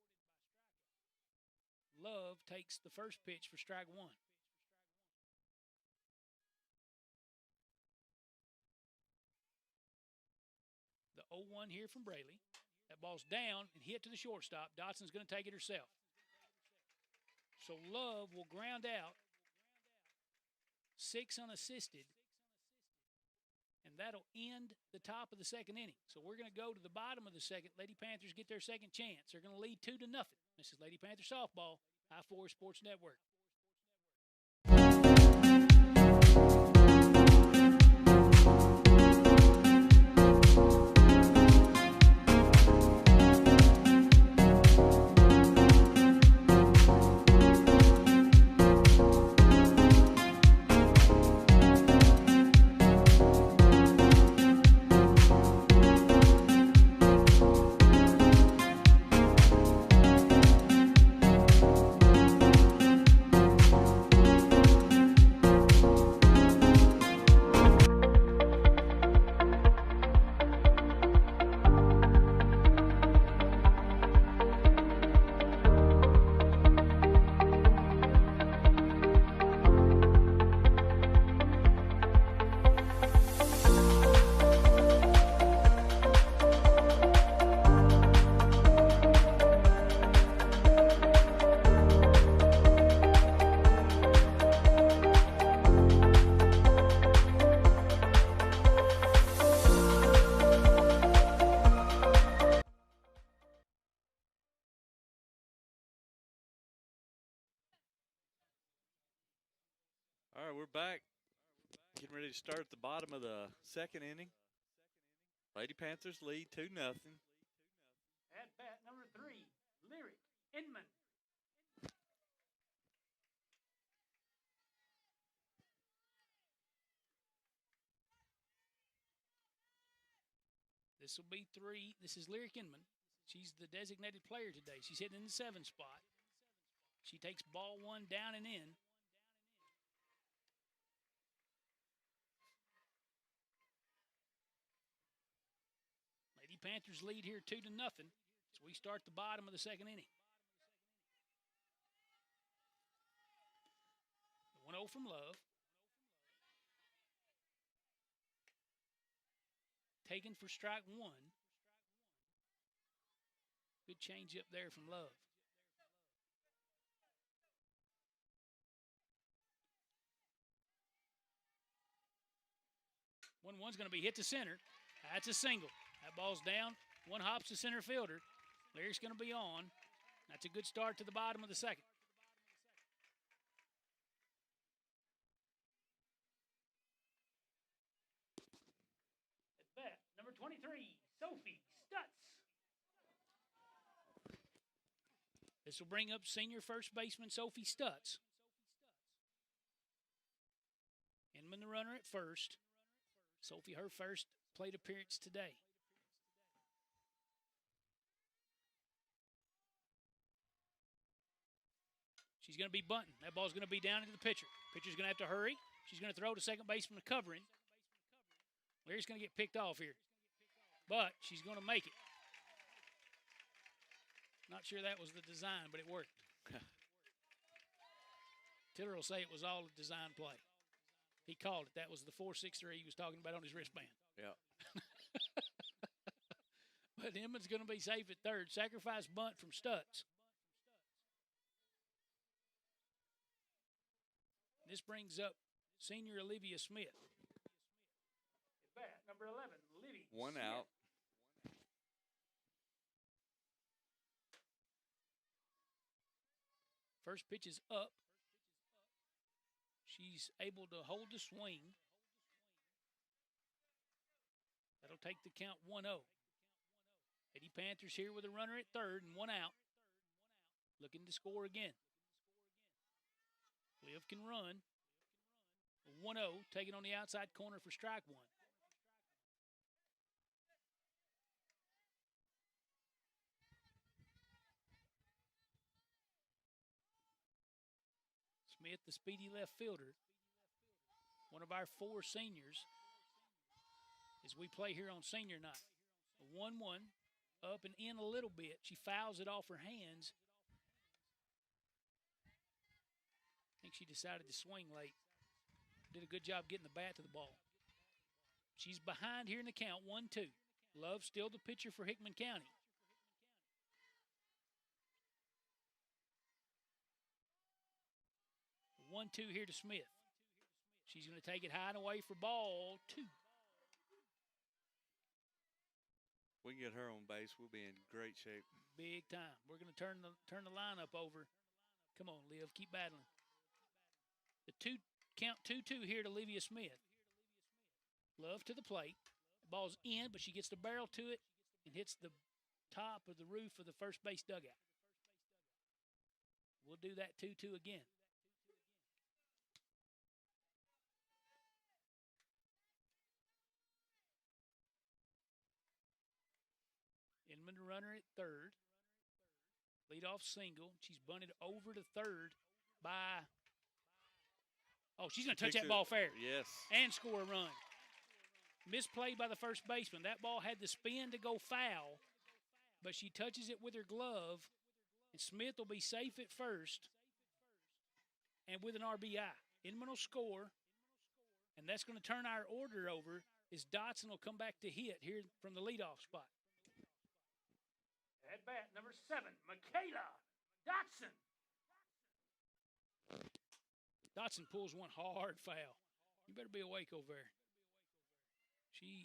Love takes the first pitch for strike 1. The 0-1 here from Braylee. That ball's down and hit to the shortstop. Dotson's going to take it herself. So Love will ground out 6 unassisted, and that'll end the top of the second inning. So we're going to go to the bottom of the second. Lady Panthers get their second chance. They're going to lead 2-0. This is Lady Panther Softball, I4 Sports Network. All right, we're back. Getting ready to start at the bottom of the second inning. Lady Panthers lead 2-0. At bat number 3, Lyric Inman. This will be 3. This is Lyric Inman. She's the designated player today. She's hitting in the 7 spot. She takes ball 1 down and in. Lady Panthers lead here 2-0 as we start the bottom of the second inning. The 1-0 from Love. Taken for strike 1. Good change up there from Love. One's going to be hit to center. That's a single. That ball's down. One hops to center fielder. Lyric's going to be on. That's a good start to the bottom of the second. At bat, number 23, Sophie Stutz. This will bring up senior first baseman Sophie Stutz. Inman the runner at first. Sophie, her first plate appearance today. She's going to be bunting. That ball's going to be down into the pitcher. Pitcher's going to have to hurry. She's going to throw to second baseman to cover him. Larry's going to get picked off here. But she's going to make it. Not sure that was the design, but it worked. Tiller will say it was all a design play. He called it. That was the 4.63 he was talking about on his wristband. Yeah. But Inman's going to be safe at third. Sacrifice bunt from Stutz. This brings up senior Olivia Smith. At bat, number 11, Livy One Smith. out. First pitch is up. She's able to hold the swing. That'll take the count 1-0. Lady Panthers here with a runner at third and one out. Looking to score again. Liv can run. 1-0, taken on the outside corner for strike 1. Smith, the speedy left fielder, one of our 4 seniors, as we play here on senior night. A 1-1, up and in a little bit. She fouls it off her hands. I think she decided to swing late. Did a good job getting the bat to the ball. She's behind here in the count, 1-2. Love still the pitcher for Hickman County. The 1-2 here to Smith. She's going to take it high and away for ball 2. We can get her on base. We'll be in great shape. Big time. We're going to turn the lineup over. Come on, Liv, keep battling. The Count 2-2 here to Olivia Smith. Love to the plate. The ball's in, but she gets the barrel to it and hits the top of the roof of the first base dugout. We'll do that 2-2 again. Inman runner at third. Leadoff single. She's bunted over to third by... Oh, she's going to touch that ball fair. Yes. And score a run. Misplay by the first baseman. That ball had the spin to go foul, but she touches it with her glove, and Smith will be safe at first and with an RBI. Inman will score, and that's going to turn our order over as Dotson will come back to hit here from the leadoff spot. At bat, number 7, Michaela Dotson. Dotson pulls one hard foul. You better be awake over there.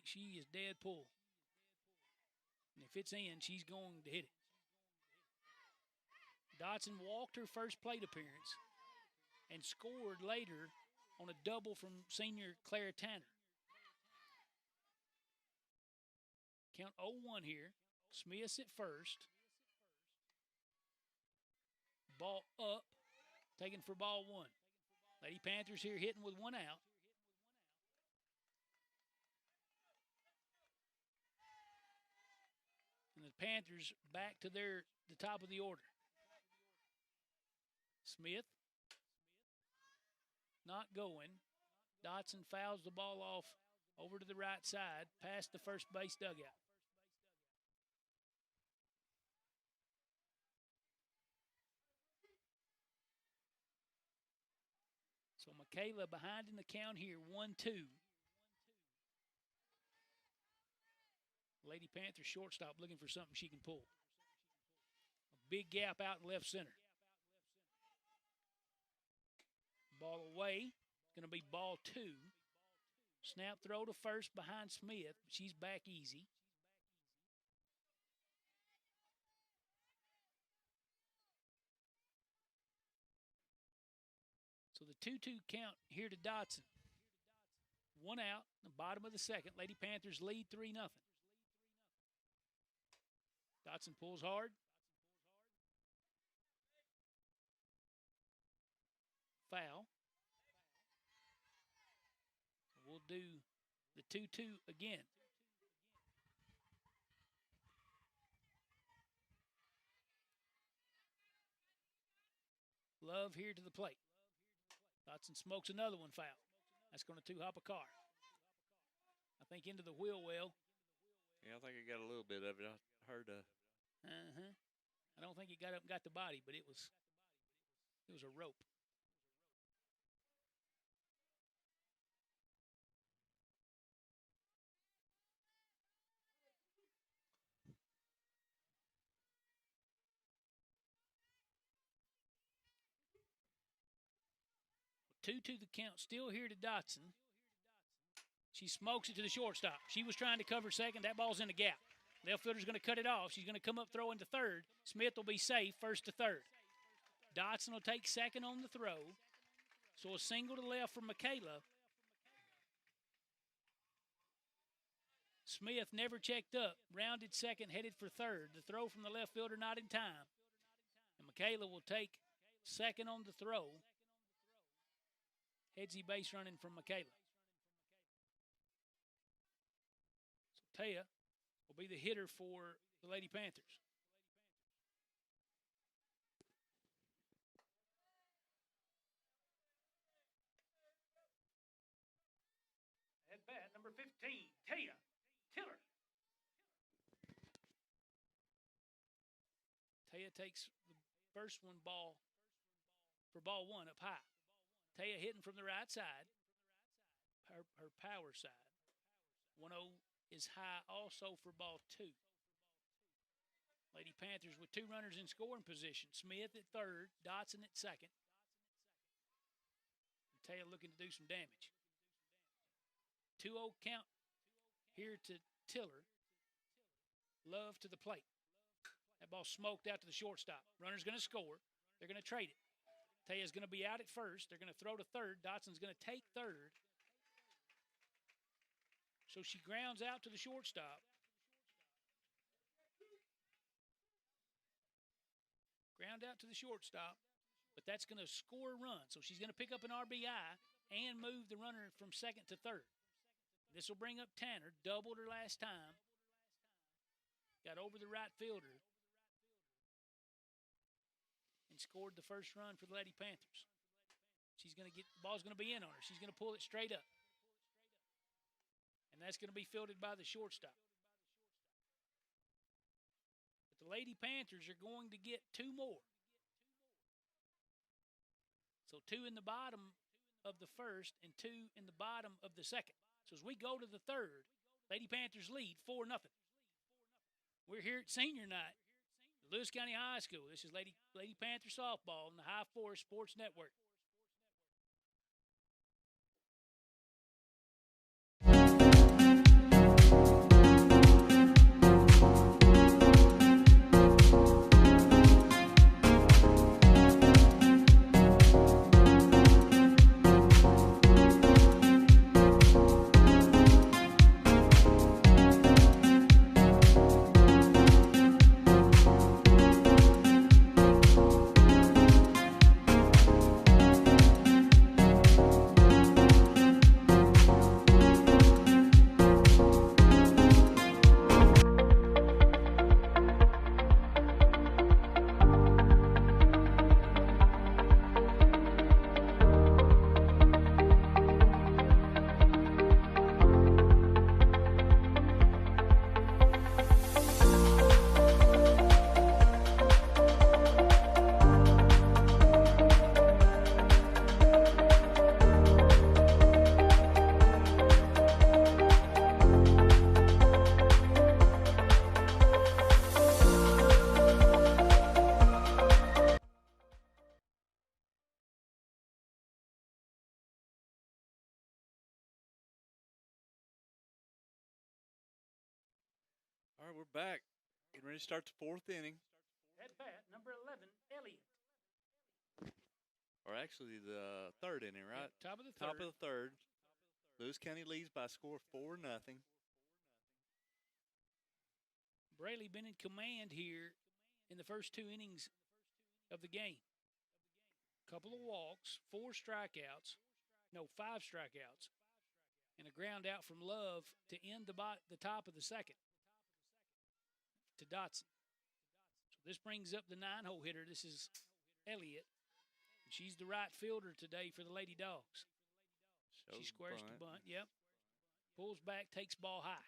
She is dead pull. And if it's in, she's going to hit it. Dotson walked her first plate appearance and scored later on a double from senior Clara Tanner. Count 0-1 here. Smith's at first. Ball up, taken for ball 1. Lady Panthers here hitting with 1 out. And the Panthers back to the top of the order. Smith not going. Dotson fouls the ball off over to the right side, past the first base dugout. So Michaela behind in the count here, 1-2. Lady Panther shortstop looking for something she can pull. A big gap out in left center. Ball away. It's going to be ball 2. Snap throw to first behind Smith. She's back easy. So the 2-2 count here to Dotson. 1 out, the bottom of the second. Lady Panthers lead 3-0. Dotson pulls hard. Foul. We'll do the 2-2 again. Love here to the plate. Dotson smokes another one foul. That's going to two-hop a car. I think into the wheel well. Yeah, I think I got a little bit of it. I heard I don't think it got up and got the body, but it was a rope. Two to the count, still here to Dotson. She smokes it to the shortstop. She was trying to cover second. That ball's in the gap. Left fielder's going to cut it off. She's going to come up throwing to third. Smith will be safe, first to third. Dotson will take second on the throw. So a single to left from Michaela. Smith never checked up. Rounded second, headed for third. The throw from the left fielder not in time. And Michaela will take second on the throw. Headsy base running from Michaela. So Taya will be the hitter for the Lady Panthers. At bat, number 15, Taya Tiller. Taya takes the first one for ball 1 up high. Taya hitting from the right side, her power side. 1-0 is high also for ball 2. Lady Panthers with 2 runners in scoring position. Smith at third, Dotson at second. And Taya looking to do some damage. 2-0 count here to Tiller. Love to the plate. That ball smoked out to the shortstop. Runner's going to score. They're going to trade it. Taya's going to be out at first. They're going to throw to third. Dotson's going to take third. So she grounds out to the shortstop. Ground out to the shortstop, but that's going to score a run. So she's going to pick up an RBI and move the runner from second to third. This will bring up Tanner, doubled her last time. Got over the right fielder and scored the first run for the Lady Panthers. She's going to get, the ball's going to be in on her. She's going to pull it straight up. And that's going to be fielded by the shortstop. The Lady Panthers are going to get 2 more. So 2 in the bottom of the first and 2 in the bottom of the second. So as we go to the third, Lady Panthers lead 4-0. We're here at senior night, Lewis County High School. This is Lady Panther softball on the High Forest Sports Network. All right, we're back. Getting ready to start the 4th inning. At bat, number 11, Elliott. Or actually the 3rd inning, right? Yep, top of the Top third. of the 3rd. Lewis County leads by a score of 4-0. Braley been in command here in the first 2 innings of the game. Couple of walks, 5 strikeouts, and a ground out from Love to end the top of the second to Dotson. So this brings up the 9-hole hitter. This is Elliott. She's the right fielder today for the Lady Dogs. She squares the bunt. Yep. Pulls back, takes ball high.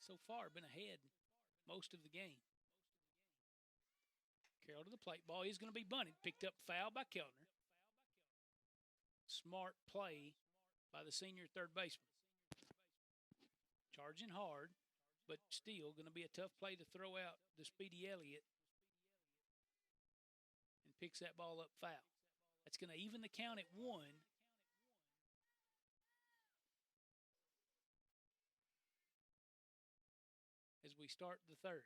So far, been ahead most of the game. Carroll to the plate. Ball is going to be bunted. Picked up foul by Keltner. Smart play by the senior third baseman. Charging hard, but still going to be a tough play to throw out the speedy Elliott. And picks that ball up foul. That's going to even the count at 1. As we start the third.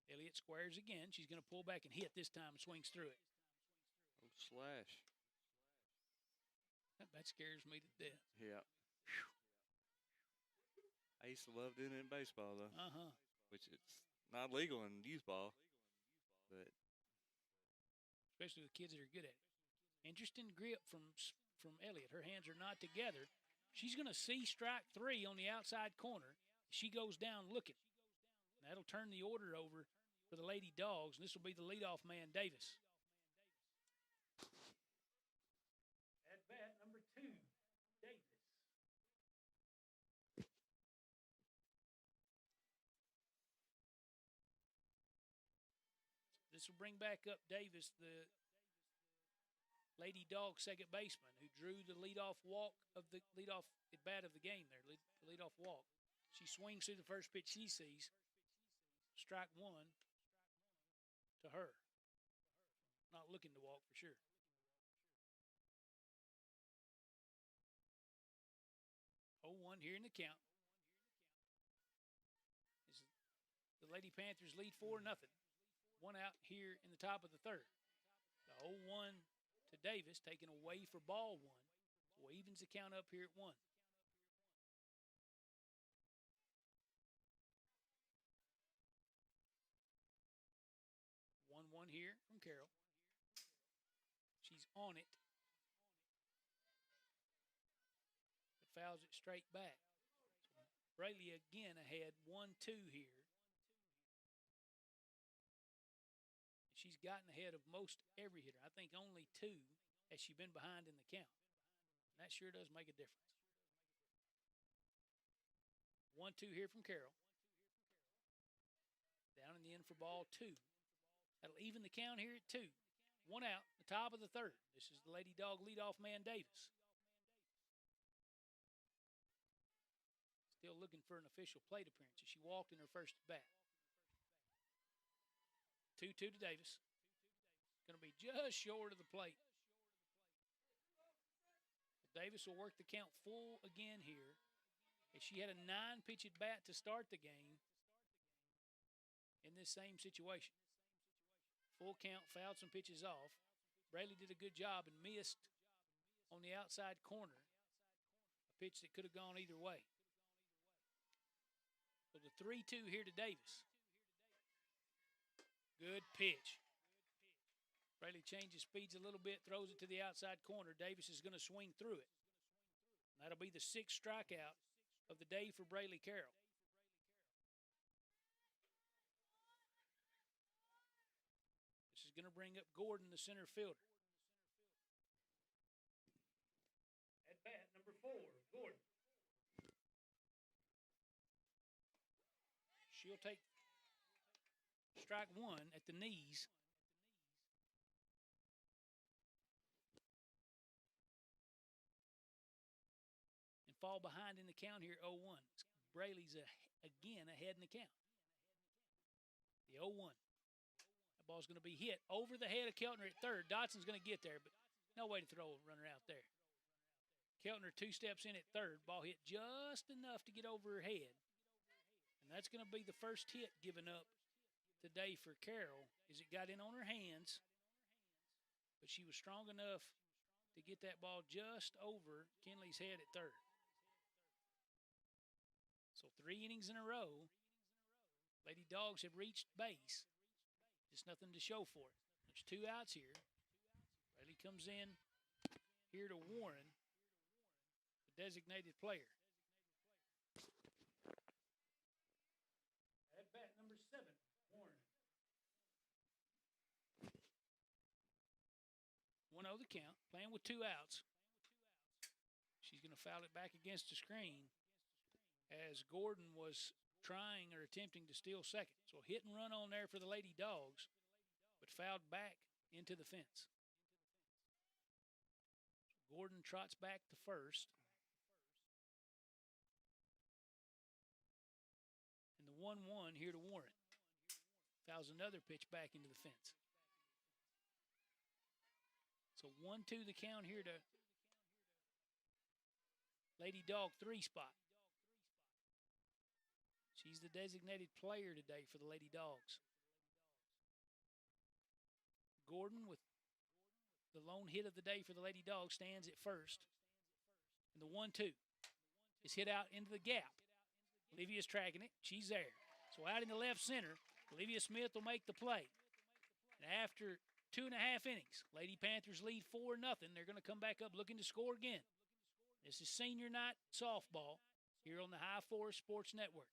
Elliott squares again. She's going to pull back and hit this time. Swings through it. Oh, slash. That scares me to death. Yeah. I used to love doing it in baseball, though. Which it's not legal in youth ball. But especially with kids that are good at it. Interesting grip from Elliott. Her hands are not together. She's going to see strike 3 on the outside corner. She goes down looking. That'll turn the order over for the Lady Dogs, and this will be the leadoff man, Davis. At bat, number 2, Davis. This will bring back up Davis, the Lady Dog second baseman, who drew the leadoff walk of the leadoff at bat of the game there, the leadoff walk. She swings through the first pitch she sees. Strike 1 to her. Not looking to walk for sure. 0-1 here in the count. The Lady Panthers lead 4-0. One out here in the top of the third. The 0-1 to Davis, taken away for ball one. So evens the count up here at 1. One here from Carroll. She's on it. But fouls it straight back. So Braley again ahead 1-2 here. She's gotten ahead of most every hitter. I think only 2 has she been behind in the count. And that sure does make a difference. 1-2 here from Carroll. Down in the end for ball 2. That'll even the count here at 2. One out, the top of the third. This is the Lady Dog leadoff man, Davis. Still looking for an official plate appearance. She walked in her first at bat. 2-2 to Davis. Going to be just short of the plate. Davis will work the count full again here. If she had a 9-pitch at bat to start the game in this same situation. Full count, fouled some pitches off. Braley did a good job and missed on the outside corner. A pitch that could have gone either way. So the 3-2 here to Davis. Good pitch. Braley changes speeds a little bit, throws it to the outside corner. Davis is going to swing through it. And that'll be the 6th strikeout of the day for Braley Carroll. This is going to bring up Gordon, the center fielder. At bat, number 4, Gordon. She'll take strike 1 at the knees. And fall behind in the count here, 0-1. Braley's again ahead in the count. The 0-1. That ball's going to be hit over the head of Keltner at third. Dotson's going to get there, but no way to throw a runner out there. Keltner 2 steps in at third. Ball hit just enough to get over her head. And that's going to be the first hit given up today for Carroll, as it got in on her hands, but she was strong enough to get that ball just over Kinley's head at third. So 3 innings in a row, Lady Dogs have reached base. Just nothing to show for it. There's 2 outs here. Braley comes in here to Warren, the designated player. At bat number 7. Warren. 1-0 the count, playing with 2 outs. She's going to foul it back against the screen as Gordon was trying or attempting to steal second. So hit and run on there for the Lady Dogs, but fouled back into the fence. Gordon trots back to first. And the 1-1 here to Warren. Fouls another pitch back into the fence. So 1-2 the count here to Lady Dog 3 spot. She's the designated player today for the Lady Dogs. Gordon, with the lone hit of the day for the Lady Dogs, stands at first. And the 1-2 is hit out into the gap. Olivia's tracking it. She's there. So out in the left center, Olivia Smith will make the play. And after 2.5 innings, Lady Panthers lead 4-0. They're going to come back up looking to score again. This is senior night softball here on the High Forest Sports Network.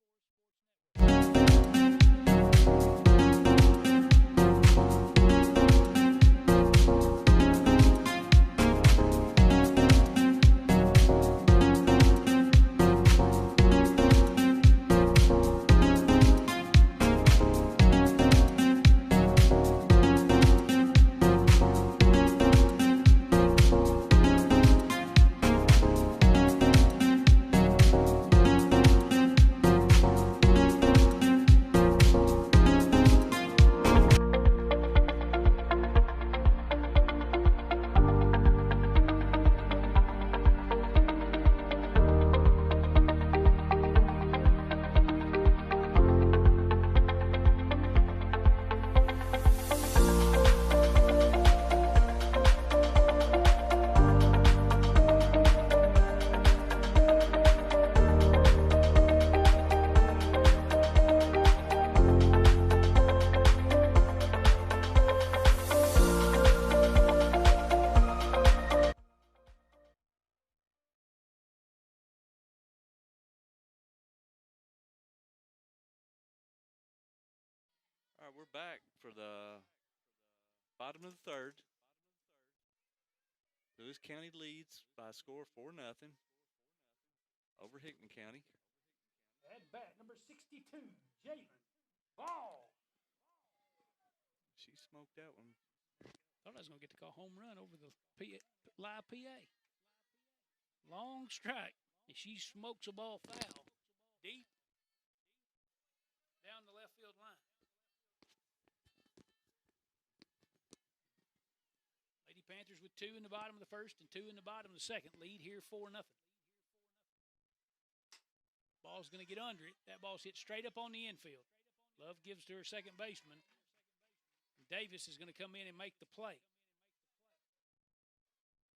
All right, we're back for the bottom of the third. Lewis County leads by a score of 4-0 over Hickman County. At bat, number 62, Jalen Ball. She smoked that one. Thought I was going to get to call home run over the live PA. Long strike, and she smokes a ball foul deep down the left field line. Lady Panthers with 2 in the bottom of the first and 2 in the bottom of the second. Lead here 4-0. Ball's going to get under it. That ball's hit straight up on the infield. Love gives to her second baseman. Davis is going to come in and make the play.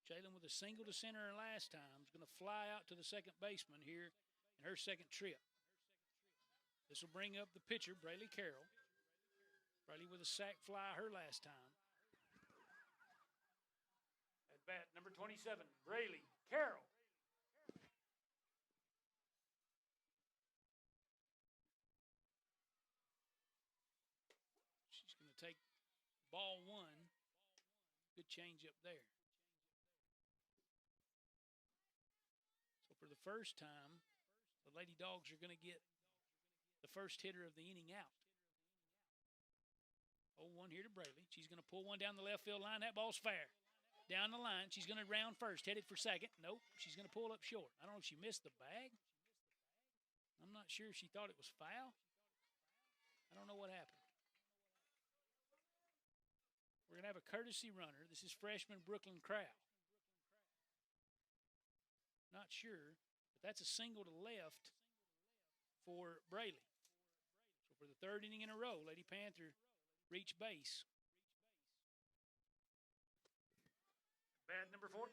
Jalen with a single to center last time is going to fly out to the second baseman here in her second trip. This will bring up the pitcher, Braylee Carroll. Braylee with a sac fly her last time. At bat, number 27, Braylee Carroll. She's going to take ball one. Good change up there. So for the first time, the Lady Dogs are going to get the first hitter of the inning out. 0-1 here to Braylee. She's going to pull one down the left field line. That ball's fair. Down the line. She's going to round first, headed for second. Nope. She's going to pull up short. I don't know if she missed the bag. I'm not sure if she thought it was foul. I don't know what happened. We're going to have a courtesy runner. This is freshman Brooklyn Crowell. Not sure, but that's a single to left for Braylee. So for the third inning in a row, Lady Panther reach base. Bat number 14,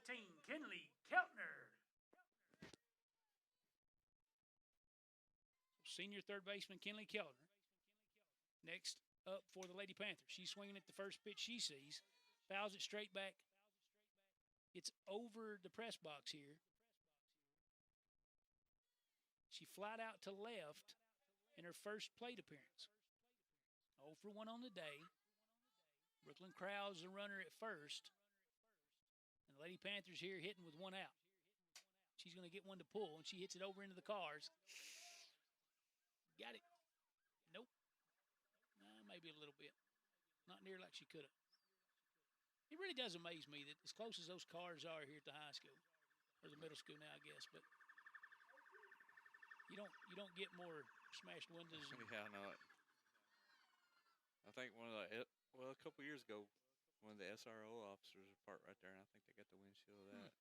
Kinley Keltner. Senior third baseman Kinley Keltner. Next up for the Lady Panthers. She's swinging at the first pitch she sees. Fouls it straight back. It's over the press box here. She flied out to left in her first plate appearance. 0 for 1 on the day. Brooklyn Crowell's the runner at first. And the Lady Panthers here hitting with one out. She's going to get one to pull, and she hits it over into the cars. Got it. Nope. Maybe a little bit. Not near like she could have. It really does amaze me that as close as those cars are here at the high school, or the middle school now, I guess, but you don't get more smashed windows. Yeah, I know it. I think a couple years ago, one of the SRO officers was parked right there, and I think they got the windshield of that.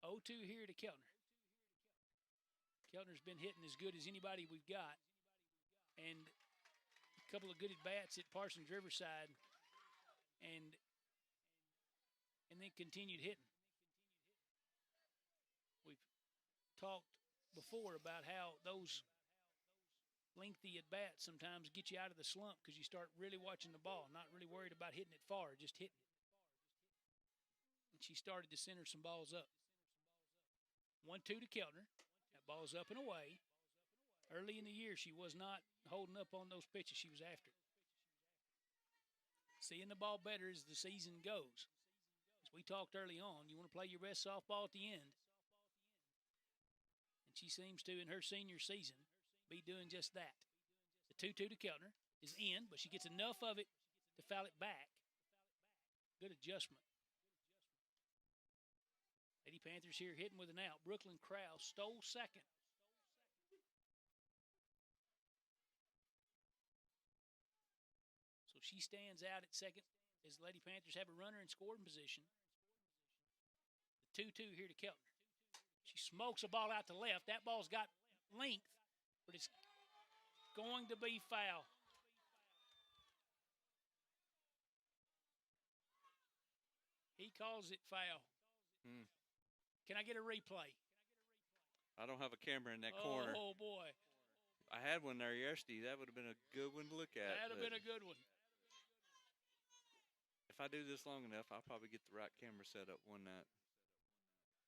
0-2 here to Keltner. Keltner's been hitting as good as anybody we've got. And a couple of good at-bats at Parsons Riverside, and then continued hitting. We've talked before about how those lengthy at-bats sometimes get you out of the slump because you start really watching the ball, not really worried about hitting it far, just hitting it. And she started to center some balls up. 1-2 to Keltner. That ball's up and away. Early in the year, she was not holding up on those pitches she was after. Seeing the ball better as the season goes. As we talked early on, you want to play your best softball at the end. And she seems to, in her senior season, be doing just that. The 2-2 to Keltner is in, but she gets enough of it to foul it back. Good adjustment. Lady Panthers here hitting with an out. Brooklyn Crowell stole second. So she stands out at second as the Lady Panthers have a runner in scoring position. The 2-2 here to Keltner. She smokes a ball out to left. That ball's got length, but it's going to be foul. He calls it foul. Can I get a replay? I don't have a camera in that corner. Oh, boy. I had one there yesterday. That would have been a good one to look at. That would have been a good one. If I do this long enough, I'll probably get the right camera set up one night.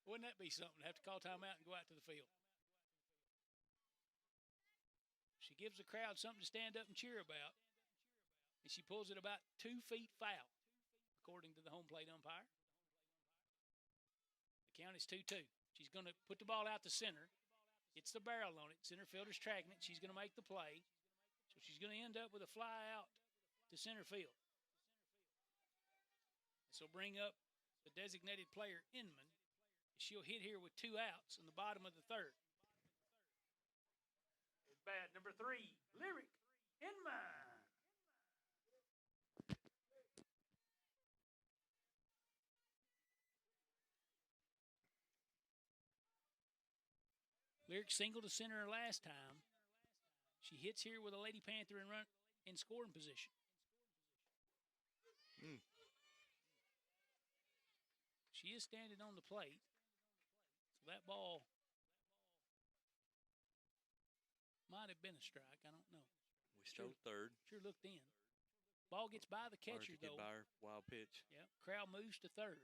Wouldn't that be something? Have to call timeout and go out to the field. She It gives the crowd something to stand up and cheer about. And she pulls it about 2 feet foul, according to the home plate umpire. The count is 2-2. She's going to put the ball out to center. Gets the barrel on it. Center fielder's tracking it. She's going to make the play. So she's going to end up with a fly out to center field. This will bring up the designated player, Inman. She'll hit here with 2 outs in the bottom of the third. At bat number 3, Lyric Inman. Lyric singled to center last time. She hits here with a Lady Panther in scoring position. She is standing on the plate. So that ball might have been a strike. I don't know. We strode third. Sure looked in. Ball gets by the catcher, though. Get by her wild pitch. Yeah, crowd moves to third.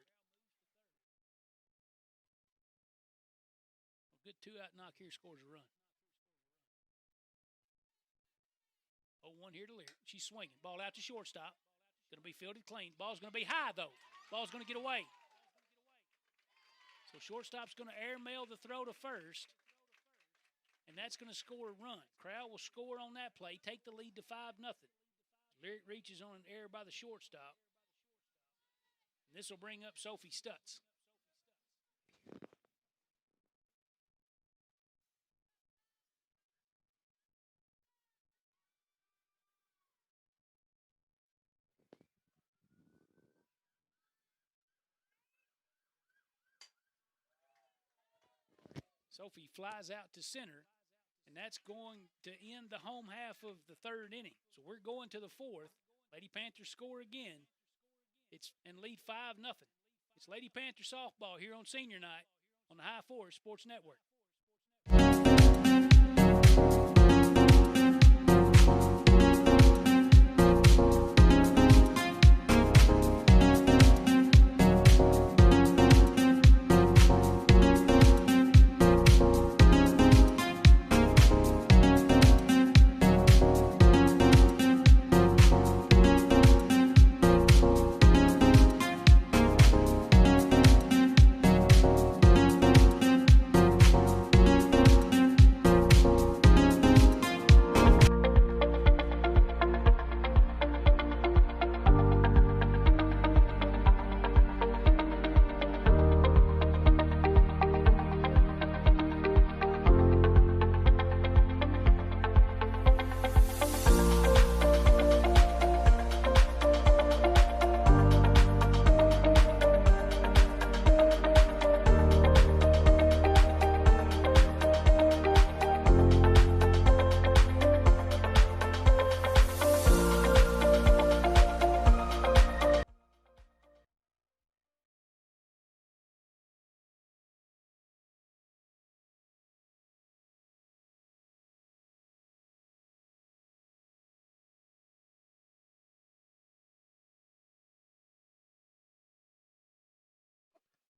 A good 2-out knock here scores a run. 0-1 here to Lyric. She's swinging. Ball out to shortstop. Going to be fielded clean. Ball's going to be high, though. Ball's going to get away. So shortstop's going to airmail the throw to first. And that's going to score a run. Crowd will score on that play, take the lead to 5-0. Lyric reaches on an error by the shortstop. And this will bring up Sophie Stutz. Sophie flies out to center, and that's going to end the home half of the third inning. So we're going to the fourth. Lady Panthers score again. And lead 5-0. It's Lady Panther softball here on senior night on the High Forest Sports Network.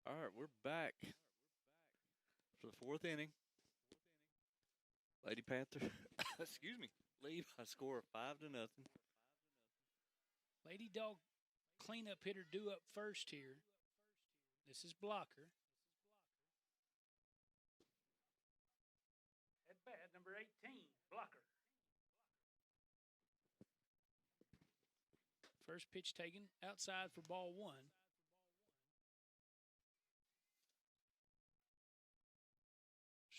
All right, we're back for the fourth inning. Lady Panther, excuse me, lead by a score of 5-0. Lady Dog cleanup hitter due up first here. This is Blocker. At bat, number 18, Blocker. First pitch taken outside for ball 1.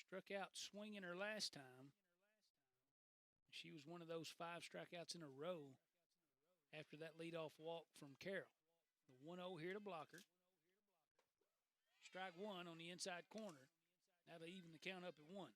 Struck out swinging her last time. She was one of those 5 strikeouts in a row after that leadoff walk from Carroll. The 1-0 here to Blocker. Strike 1 on the inside corner. That'll even the count up at 1.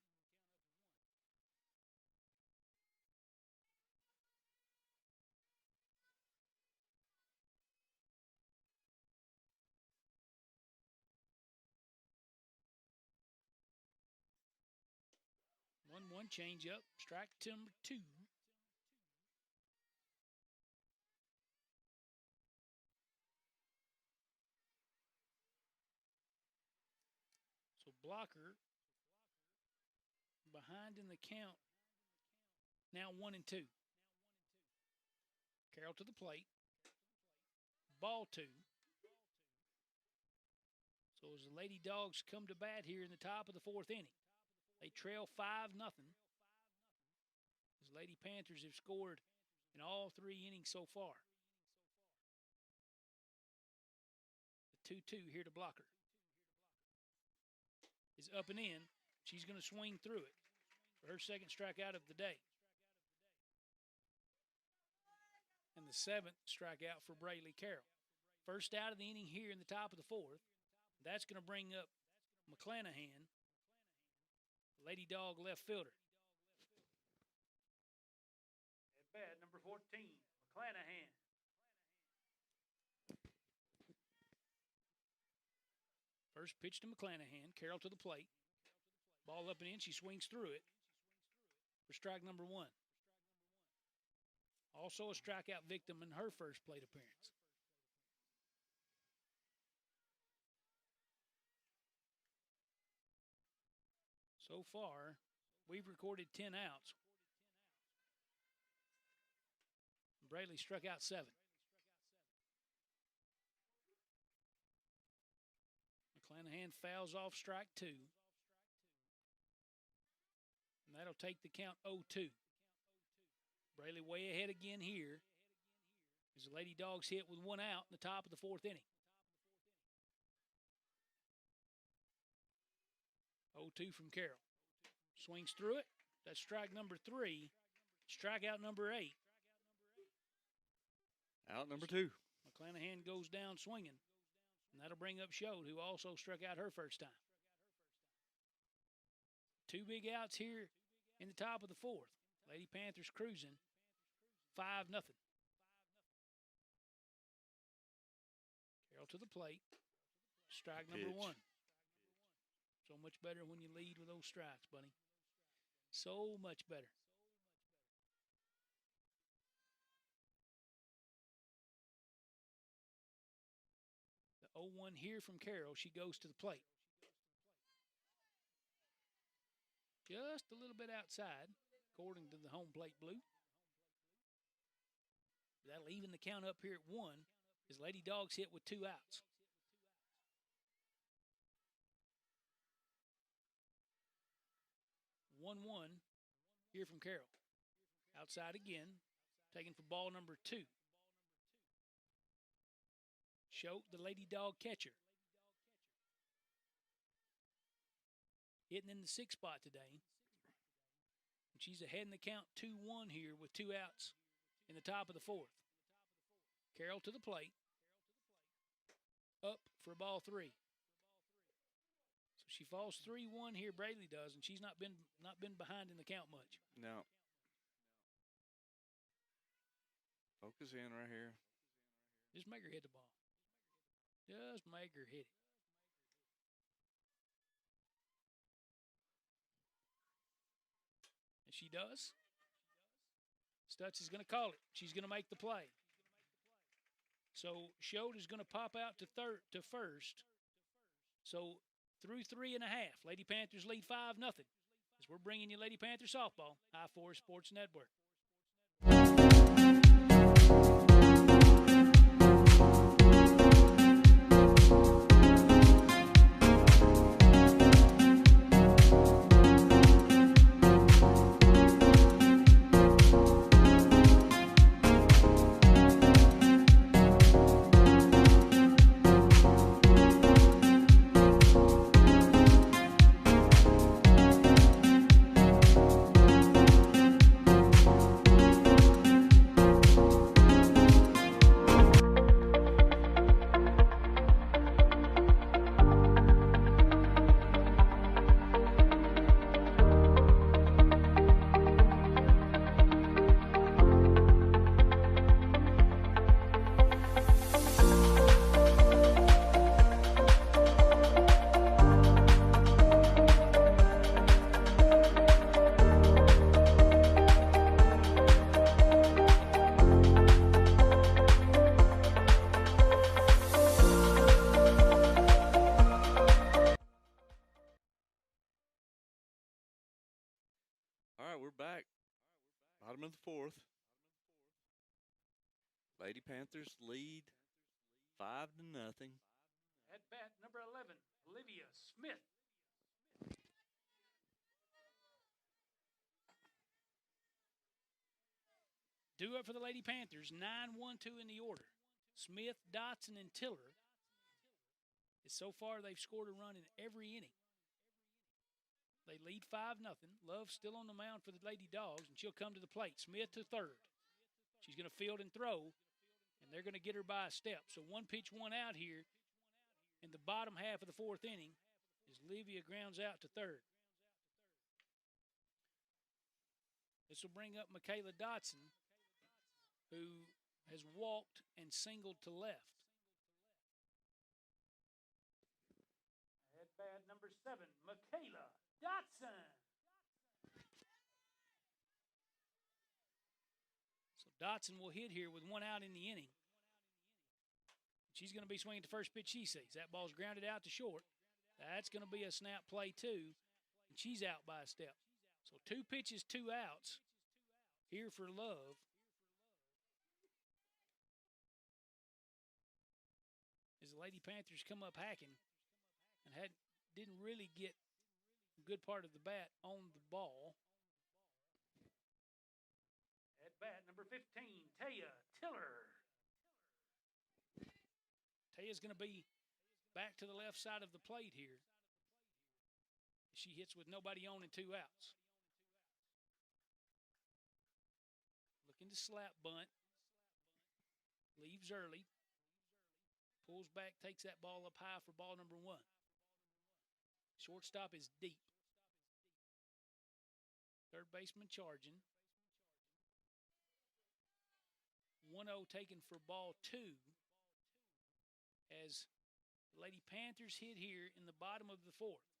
One change up, strike number 2. So Blocker behind in the count Now 1-2. Carroll to the plate. Ball 2. So as the Lady Dogs come to bat here in the top of the 4th inning, they trail 5-0. As Lady Panthers have scored in all 3 innings so far. The 2-2 here to block her. Is up and in. She's going to swing through it for her second strikeout of the day. And the 7th strikeout for Braylee Carroll. First out of the inning here in the top of the 4th. That's going to bring up McClanahan, Lady Dog left fielder. At bat, number 14, McClanahan. First pitch to McClanahan. Carroll to the plate. Ball up and in. She swings through it for strike number 1. Also a strikeout victim in her first plate appearance. So far, we've recorded 10 outs. Braley struck out 7. McClanahan fouls off strike 2. And that'll take the count 0-2. Braley way ahead again here as the Lady Dogs hit with 1 out in the top of the 4th inning. 0-2 from Carroll. Swings through it. That's strike number 3. Strikeout number 8. Out number 2. McClanahan goes down swinging. And that'll bring up Schode, who also struck out her first time. 2 big outs here in the top of the 4th. Lady Panthers cruising 5-0. Carroll to the plate. Strike number 1. So much better when you lead with those strikes, buddy. So much better. The 0-1 here from Carroll. She goes to the plate. Just a little bit outside, according to the home plate blue. That'll even the count up here at 1 as Lady Dogs hit with 2 outs. 1-1 here from Carroll. Outside again, taken for ball number 2. Schode, the Lady Dog catcher. Hitting in the 6th spot today. And she's ahead in the count 2-1 here with 2 outs in the top of the 4th. Carroll to the plate. Up for ball 3. So she falls 3-1 here, Braley does, and she's not been behind in the count much. No. Focus in right here. Just make her hit the ball. Just make her hit it. And she does. Stutz is going to call it. She's going to make the play. So Schode is going to pop out to first. So through 3.5, Lady Panthers lead 5-0. As we're bringing you Lady Panther softball, I-4 Sports Network. All right, we're back. Bottom of the fourth. Lady Panthers lead 5-0. At bat, number 11, Olivia Smith. Due up for the Lady Panthers, 9-1-2 in the order. Smith, Dotson, and Tiller. So far, they've scored a run in every inning. They lead 5-0. Love still on the mound for the Lady Dogs, and she'll come to the plate. Smith to third. She's going to field and throw, and they're going to get her by a step. So 1 pitch, 1 out here in the bottom half of the fourth inning as Livia grounds out to third. This will bring up Michaela Dotson, who has walked and singled to left. At bat, number 7, Michaela Dotson. So Dotson will hit here with 1 out in the inning. She's going to be swinging the first pitch she sees. That ball's grounded out to short. That's going to be a snap play, too, and she's out by a step. So 2 pitches, 2 outs here for Love. As the Lady Panthers come up hacking and didn't really get a good part of the bat on the ball. At bat, number 15, Taya Tiller. Taya's going to be back to the left side of the plate here. She hits with nobody on and 2 outs. Looking to slap bunt. Leaves early. Pulls back, takes that ball up high for ball number 1. Shortstop is deep. Third baseman charging. 1-0 taken for ball 2 as the Lady Panthers hit here in the bottom of the fourth.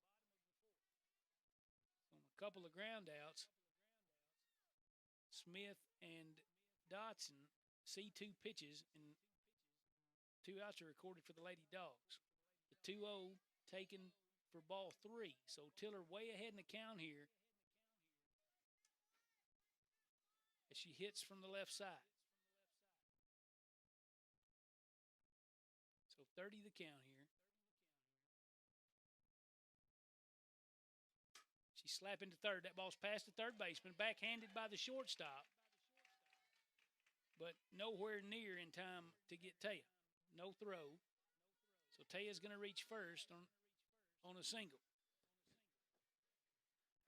On a couple of ground outs, Smith and Dotson see 2 pitches, and 2 outs are recorded for the Lady Dogs. The 2-0 taken for ball 3. So Tiller way ahead in the count here as she hits from the left side. So 30 the count here. She's slapping to third. That ball's past the third baseman, backhanded by the shortstop, but nowhere near in time to get Taya. No throw. So Taya's going to reach first on a single.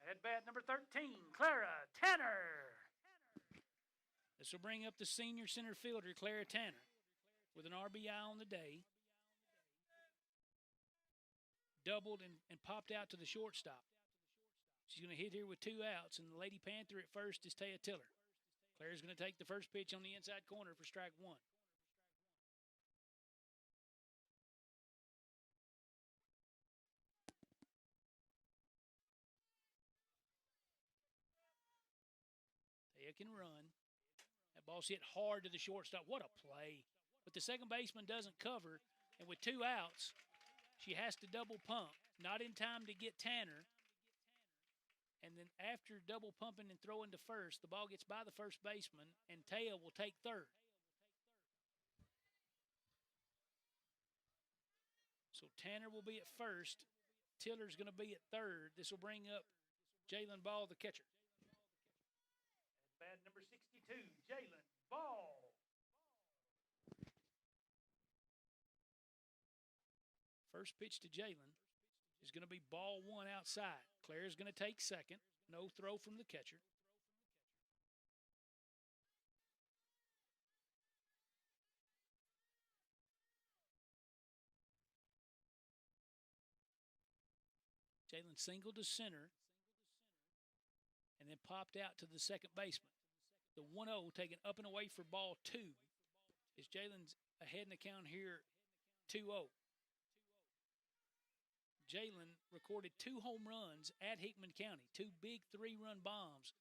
At bat, number 13, Clara Tanner. This will bring up the senior center fielder, Clara Tanner, with an RBI on the day. Doubled and popped out to the shortstop. She's going to hit here with 2 outs, and the Lady Panther at first is Taya Tiller. Claire's going to take the first pitch on the inside corner for strike 1. Taya can run. That ball's hit hard to the shortstop. What a play. But the second baseman doesn't cover, and with 2 outs, she has to double pump. Not in time to get Tanner. And then after double pumping and throwing to first, the ball gets by the first baseman, and Taya will take third. So Tanner will be at first. Tiller's going to be at third. This will bring up Jalen Ball, the catcher. At bat number 62, Jalen Ball. First pitch to Jalen is going to be ball 1 outside. Claire's going to take second. No throw from the catcher. Jalen singled to center and then popped out to the second baseman. The 1-0 taken up and away for ball 2 is Jalen's ahead in the count here, 2-0. Jalen recorded 2 home runs at Hickman County, 2 big 3-run bombs,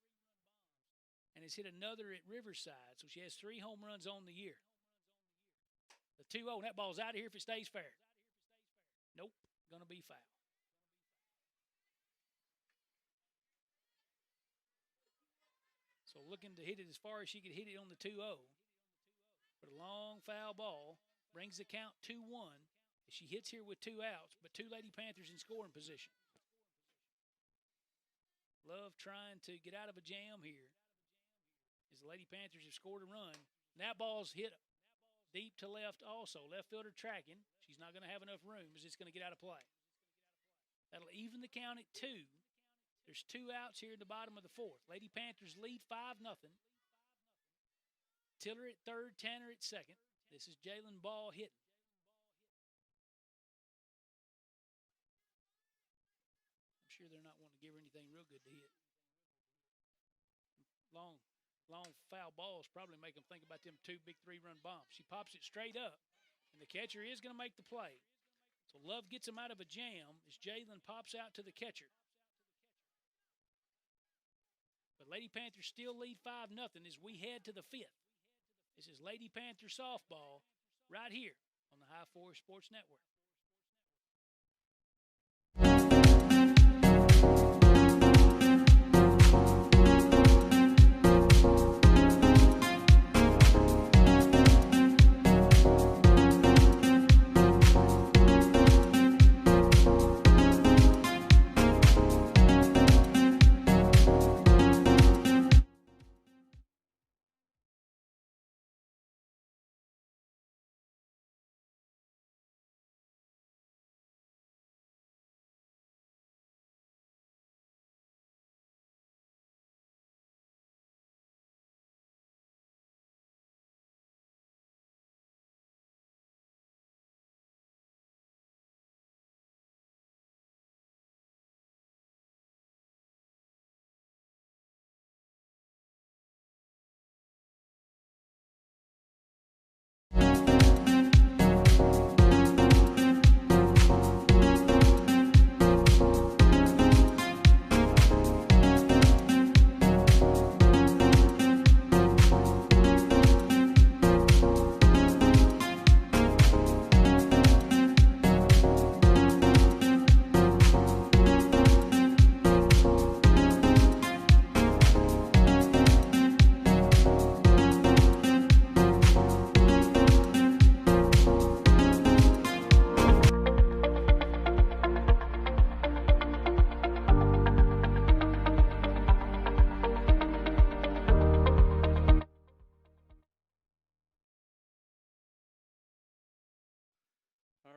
and has hit another at Riverside, so she has 3 home runs on the year. The 2-0, that ball's out of here if it stays fair. Nope, going to be foul. So looking to hit it as far as she could hit it on the 2-0. But a long foul ball brings the count 2-1. She hits here with 2 outs, but 2 Lady Panthers in scoring position. Love trying to get out of a jam here as the Lady Panthers have scored a run. And that ball's hit deep to left also. Left fielder tracking. She's not going to have enough room as it's going to get out of play. That'll even the count at 2. There's 2 outs here in the bottom of the 4th. Lady Panthers lead 5-0. Tiller at 3rd, Tanner at 2nd. This is Jalen Ball hitting. I'm sure they're not wanting to give her anything real good to hit. Long foul balls probably make them think about them 2 big 3-run bombs. She pops it straight up, and the catcher is going to make the play. So Love gets him out of a jam as Jalen pops out to the catcher. But Lady Panthers still lead 5-0 as we head to the 5th. This is Lady Panther softball right here on the High Forest Sports Network.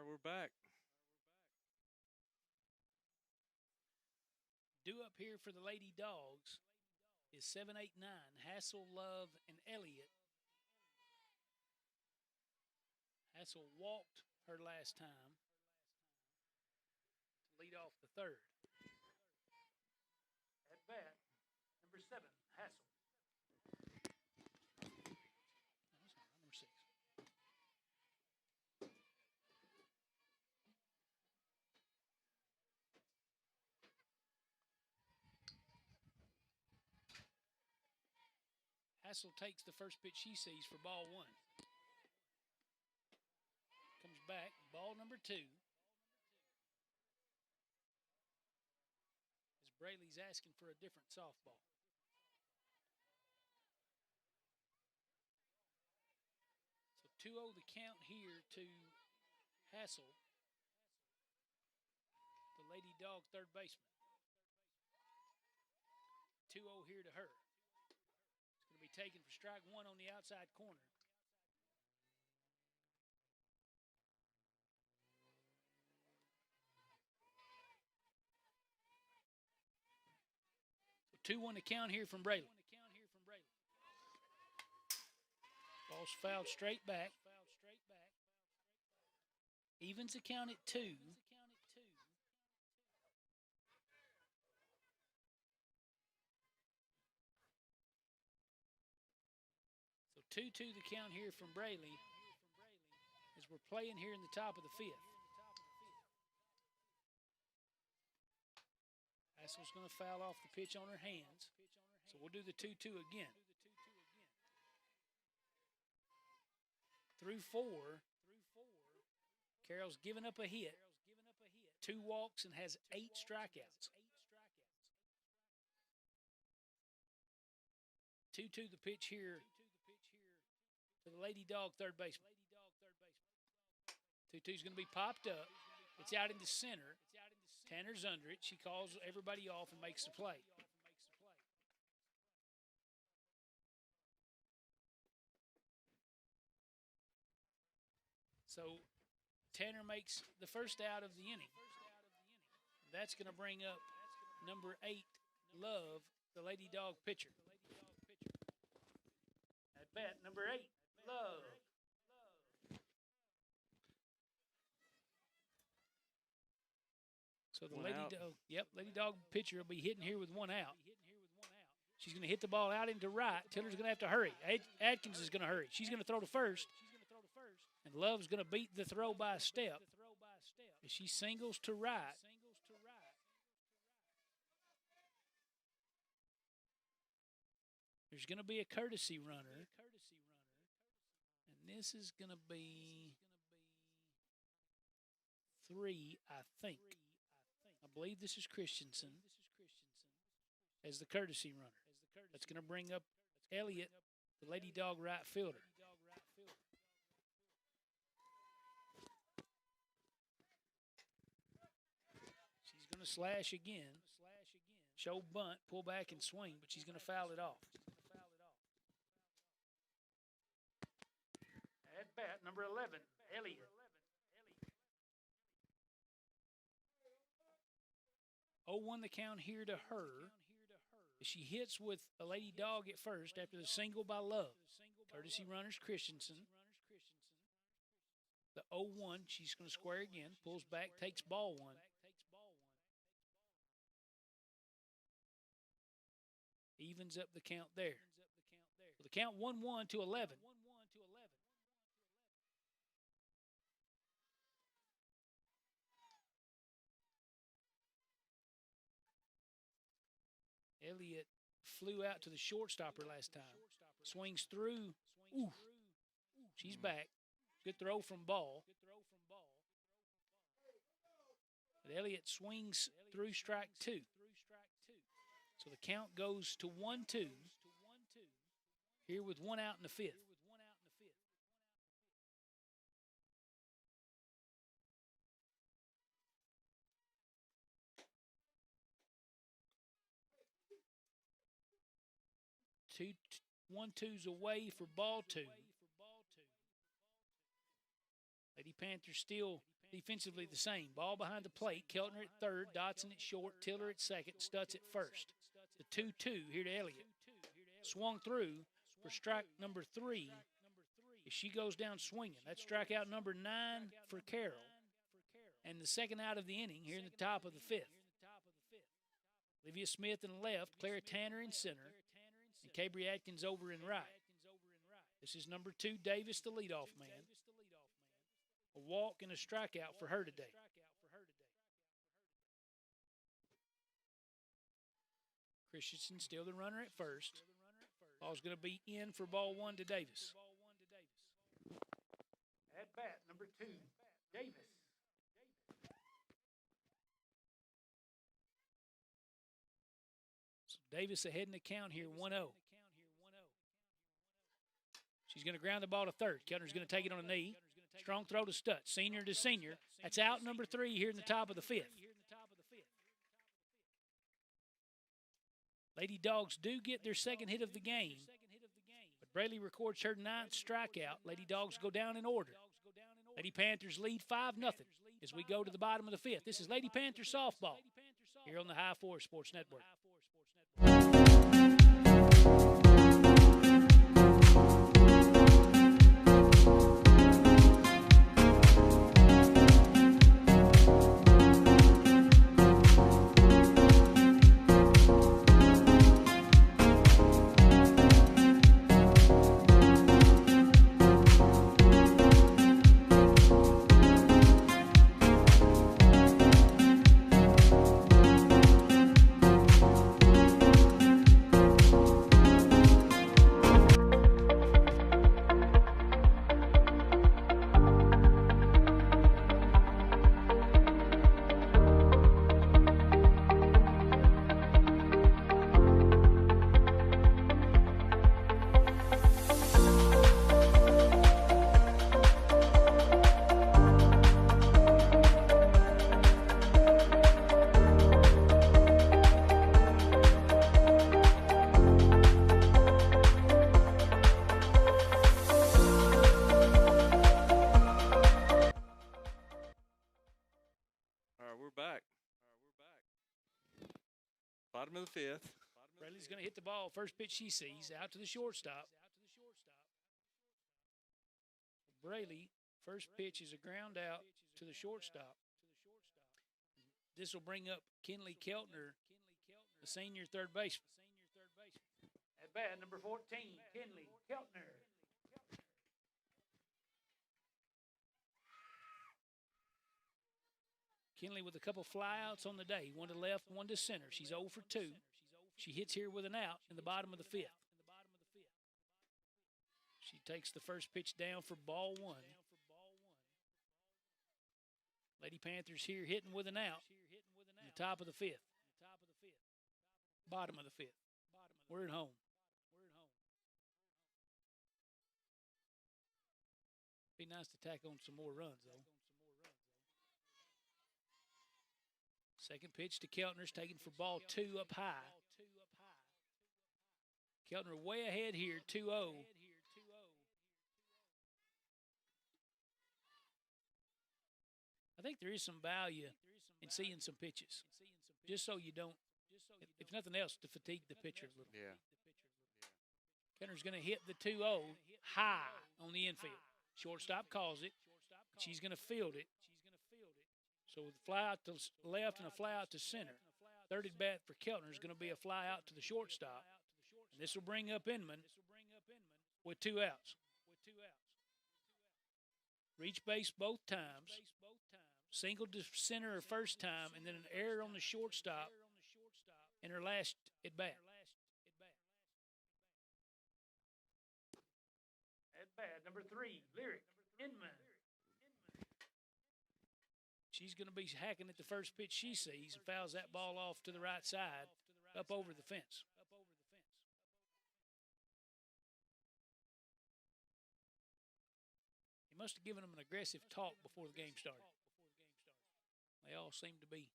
We're back. Due up here for the Lady Dogs is 7, 8, 9. Hassel, Love, and Elliott. Hassel walked her last time to lead off the 3rd. At bat, number 7, Hassel. Number 6. Hassel takes the first pitch she sees for ball 1. Comes back, ball number 2. As Brayley's asking for a different softball. So 2-0 the count here to Hassel, the Lady Dog third baseman. 2-0 here to her. Taken for strike 1 on the outside corner. So 2-1 to count here from Braylon. Ball's fouled straight back. Evens the count at 2. So 2-2 the count here from Brayley as we're playing here in the top of the 5th. Hassel's going to foul off the pitch on her hands. So we'll do the 2-2 again. Through 4, Carroll's given up a hit, 2 walks, and has 8 strikeouts. 2-2 the pitch here to the Lady Dog third baseman. 2-2's going to be popped up. It's out into center. Tanner's under it. She calls everybody off and makes the play. So Tanner makes the first out of the inning. That's going to bring up number 8, Love, the Lady Dog pitcher. At bat, number 8, Love. So the Lady Dog pitcher will be hitting here with 1 out. She's going to hit the ball out into right. Tiller's going to have to hurry. Atkins is going to hurry. She's going to throw to first. And Love's going to beat the throw by a step. As she singles to right. There's going to be a courtesy runner. And this is going to be 3, I think. I believe this is Christensen as the courtesy runner. That's going to bring up Elliott, the Lady Dog right fielder. She's going to slash again. Show bunt, pull back and swing, but she's going to foul it off. At bat, number 11, Elliott. Oh, 1 the count here to her. She hits with a Lady Dog at first after the single by Love. Courtesy runners Christensen. The 0-1, she's going to square again. Pulls back, takes ball 1. Evens up the count there. So the count 1-1 to 11. Elliott flew out to the shortstopper last time. Swings through. Ooh. She's back. Good throw from Ball. But Elliott swings through strike 2. So the count goes to 1-2. Here with 1 out in the 5th. Two 1-2s away for ball 2. Lady Panthers still defensively the same. Ball behind the plate. Keltner at third. Dotson at short. Tiller at second. Stutz at first. The 2-2 here to Elliott. Swung through for strike number 3. If she goes down swinging, that's strikeout number 9 for Carroll. And the second out of the inning here in the top of the 5th. Olivia Smith in left. Clara Tanner in center. And Cabry Atkins over in right. This is number 2, Davis, the leadoff man. A walk and a strikeout for her today. Christensen still the runner at first. Ball's going to be in for ball 1 to Davis. At bat, number 2, Davis. So Davis ahead in the count here, 1-0. She's going to ground the ball to third. Keltner's going to take it on a knee. Strong throw to Stutz. Senior to senior. That's out number 3 here in the top of the 5th. Lady Dogs do get their second hit of the game. But Braley records her 9th strikeout. Lady Dogs go down in order. Lady Panthers lead 5-0 as we go to the bottom of the 5th. This is Lady Panthers softball here on the High Four Sports Network. Bottom of the fifth. Brayley's going to hit the ball. First pitch she sees, out to the shortstop. Brayley, first pitch is a ground out to the shortstop. This will bring up Kinley Keltner, the senior third baseman. At bat, number 14, Kinley Keltner. Kinley with a couple flyouts on the day, one to left, one to center. She's 0 for 2. She hits here with an out in the bottom of the fifth. She takes the first pitch down for ball 1. Lady Panthers here hitting with an out in the top of the fifth. Bottom of the fifth. We're at home. Be nice to tack on some more runs, though. Second pitch to Keltner's taken for ball 2 up high. Keltner way ahead here, 2-0. I think there is some value in seeing some pitches, just so you don't, if nothing else, to fatigue the pitcher a little. Yeah. Keltner's going to hit the 2-0 high on the infield. Shortstop calls it. She's going to field it. So with a fly out to left and a fly out to center. Third at bat for Keltner is going to be a fly out to the shortstop. And this will bring up Inman with 2 outs. Reach base both times. Single to center her first time, and then an error on the shortstop in her last at bat. At bat, number 3, Lyric Inman. She's going to be hacking at the first pitch she sees and fouls that ball off to the right side, up over the fence. He must have given them an aggressive talk before the game started. They all seem to be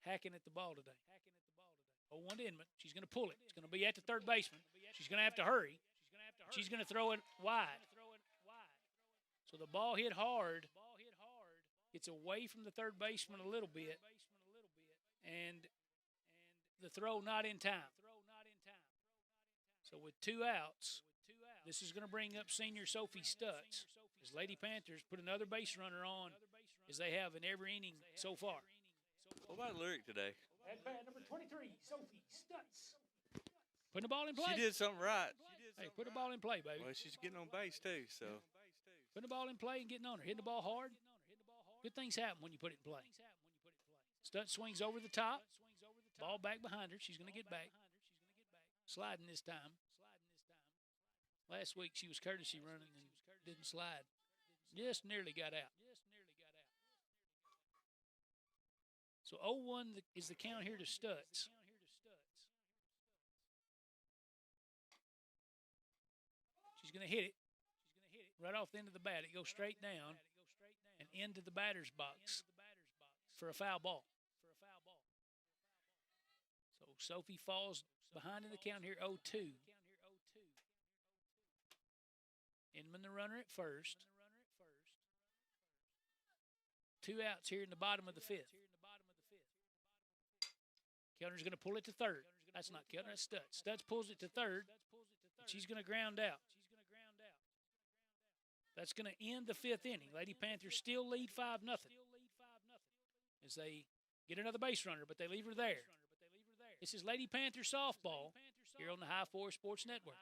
hacking at the ball today. 0-1 to Inman. She's going to pull it. It's going to be at the third baseman. She's going to have to hurry. She's going to throw it wide. So the ball hit hard. It's away from the third baseman a little bit. And the throw not in time. So with 2 outs, this is going to bring up senior Sophie Stutz as Lady Panthers put another base runner on as they have in every inning so far. What about Lyric today? At bat, number 23, Sophie Stutz. Putting the ball in play. She did something right. Hey, put the ball in play, baby. Well, she's getting on base, too, so. Putting the ball in play and getting on her. Hitting the ball hard. Good things happen when you put it in play. Stutz swings over the top. Ball back behind her. She's going to get back. Sliding this time. Last week she was courtesy running and didn't slide. Just nearly got out. So 0-1 is the count here to Stutz. She's going to hit it right off the end of the bat. It goes straight down and into the batter's box for a foul ball. So Sophie falls behind in the count here, 0-2. Inman the runner at first. 2 outs here in the bottom of the fifth. Keltner's going to pull it to third. That's not Keltner, that's Stutz. Stutz pulls it to third. And she's going to ground out. That's going to end the fifth inning. Lady Panthers still lead 5-0 as they get another base runner, but they leave her there. This is Lady Panther softball here on the High Four Sports Network.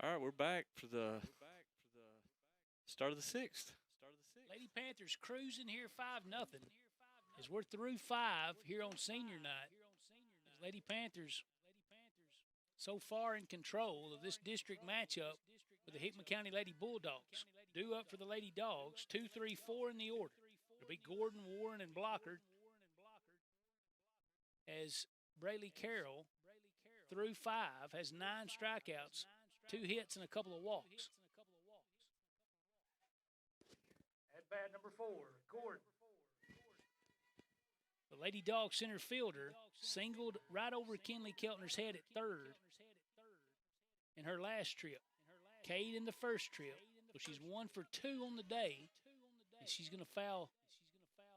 All right, we're back for the start of the sixth. Lady Panthers cruising here 5-0 as we're through 5 here on senior night. As Lady Panthers so far in control of this district matchup with the Hickman County Lady Bulldogs. Due up for the Lady Dogs, 2, 3, 4 in the order. It'll be Gordon, Warren, and Blocker as Brayley Carroll through 5 has 9 strikeouts, 2 hits, and a couple of walks. At bat number 4, Gordon. The Lady Dog center fielder singled right over Kinley Keltner's head at third in her last trip. Cade in the first trip. So she's 1 for 2 on the day, and she's going to foul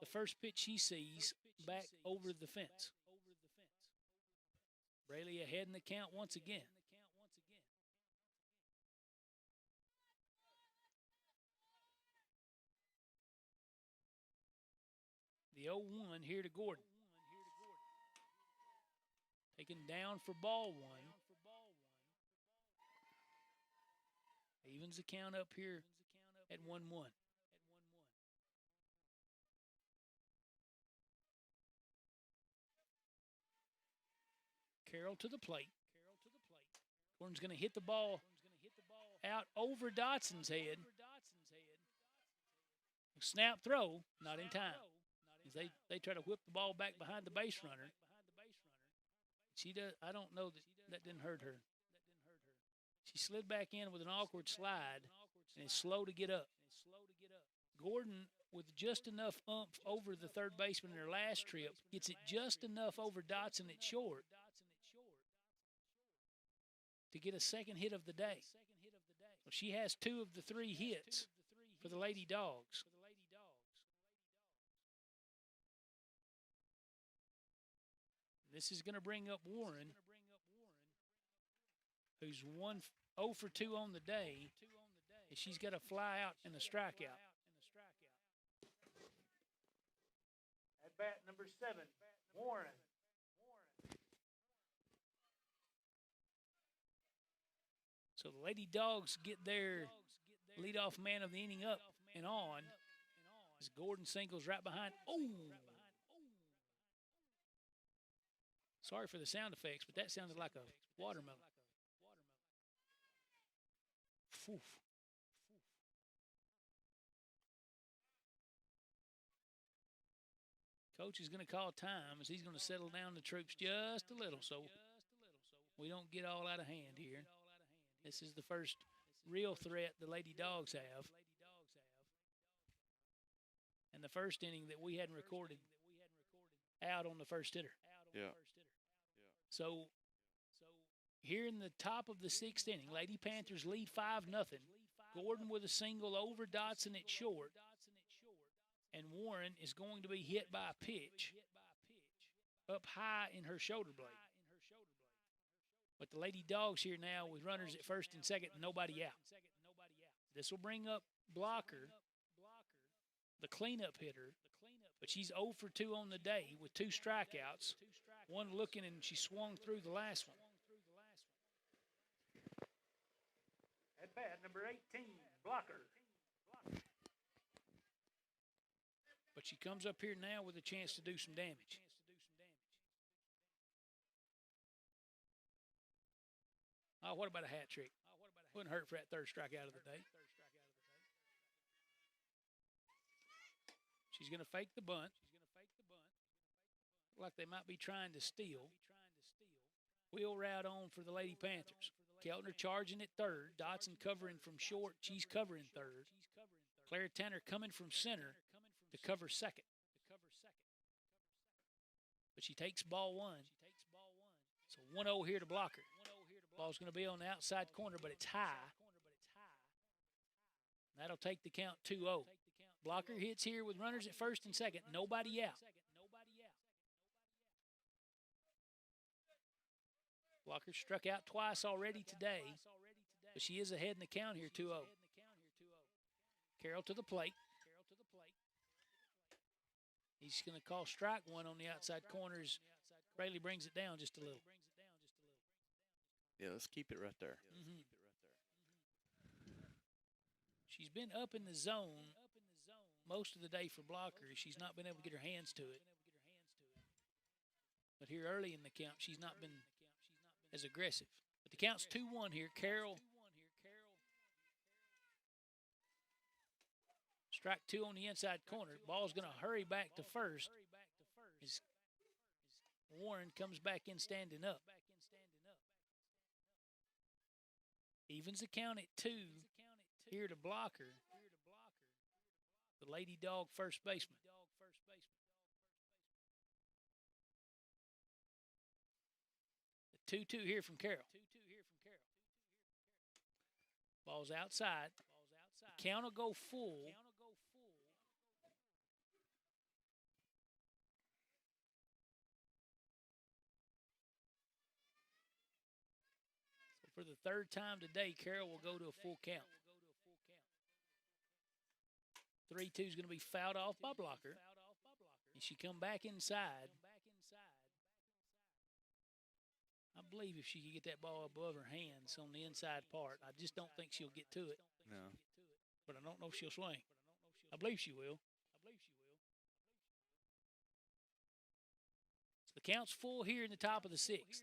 the first pitch she sees back over the fence. Brayley ahead in the count once again. The 0-1 here to Gordon. Taken down for ball 1. Evens the count up here at 1-1. Carroll to the plate. Gordon's going to hit the ball out over Dotson's head. Snap throw, not in time. They try to whip the ball back behind the base runner. She does. I don't know that didn't hurt her. She slid back in with an awkward slide and is slow to get up. Gordon, with just enough oomph over the third baseman in her last trip, gets it just enough over Dotson at short to get a second hit of the day. So she has 2 of the 3 hits for the Lady Dogs. This is going to bring up Warren, who's 0 for 2 on the day, and she's got a fly out and a strikeout. At bat number 7, Warren. So the Lady Dogs get their leadoff man of the inning up and on as Gordon singles right behind. Oh! Sorry for the sound effects, but that sounded like a watermelon. Oof. Coach is going to call time as he's going to settle down the troops just a little so we don't get all out of hand here. This is the first real threat the Lady Dogs have. And the first inning that we hadn't recorded out on the first hitter. Yeah. So here in the top of the 6th inning, Lady Panthers lead 5-0. Gordon with a single over Dotson at short. And Warren is going to be hit by a pitch up high in her shoulder blade. But the Lady Dogs here now with runners at first and second, nobody out. This will bring up Blocker, the cleanup hitter, but she's 0 for 2 on the day with 2 strikeouts. One looking, and she swung through the last one. At bat, number 18, Blocker. But she comes up here now with a chance to do some damage. Oh, what about a hat trick? Wouldn't hurt for that 3rd strikeout of the day. She's going to fake the bunt. Like they might be trying to steal. Wheel route on for the Lady Panthers. Keltner charging at 3rd. Dotson covering from short. She's covering 3rd. Claire Tanner coming from center to cover 2nd. But she takes ball 1. So 1-0 here to Blocker. Ball's going to be on the outside corner, but it's high. That'll take the count 2-0. Blocker hits here with runners at first and second. Nobody out. Blocker struck out twice already today, but she is ahead in the count here, 2-0. Carroll to the plate. He's going to call strike 1 on the outside corners. Brayley brings it down just a little. Yeah, let's keep it right there. She's been up in the zone most of the day for blockers. She's not been able to get her hands to it. But here early in the count, she's not been as aggressive. But the count's 2-1 here. Carroll. Strike 2 on the inside corner. Ball's going to hurry back to first as Warren comes back in standing up. Evens the count at 2 here to blocker. The Lady Dog first baseman. The 2-2 here from Carroll. Ball's outside. The count will go full. So for the third time today, Carroll will go to a full count. 3-2 is going to be fouled off by blocker. And she come back inside. I believe if she could get that ball above her hands on the inside part, I just don't think she'll get to it. No. But I don't know if she'll swing. I believe she will. So the count's full here in the top of the sixth.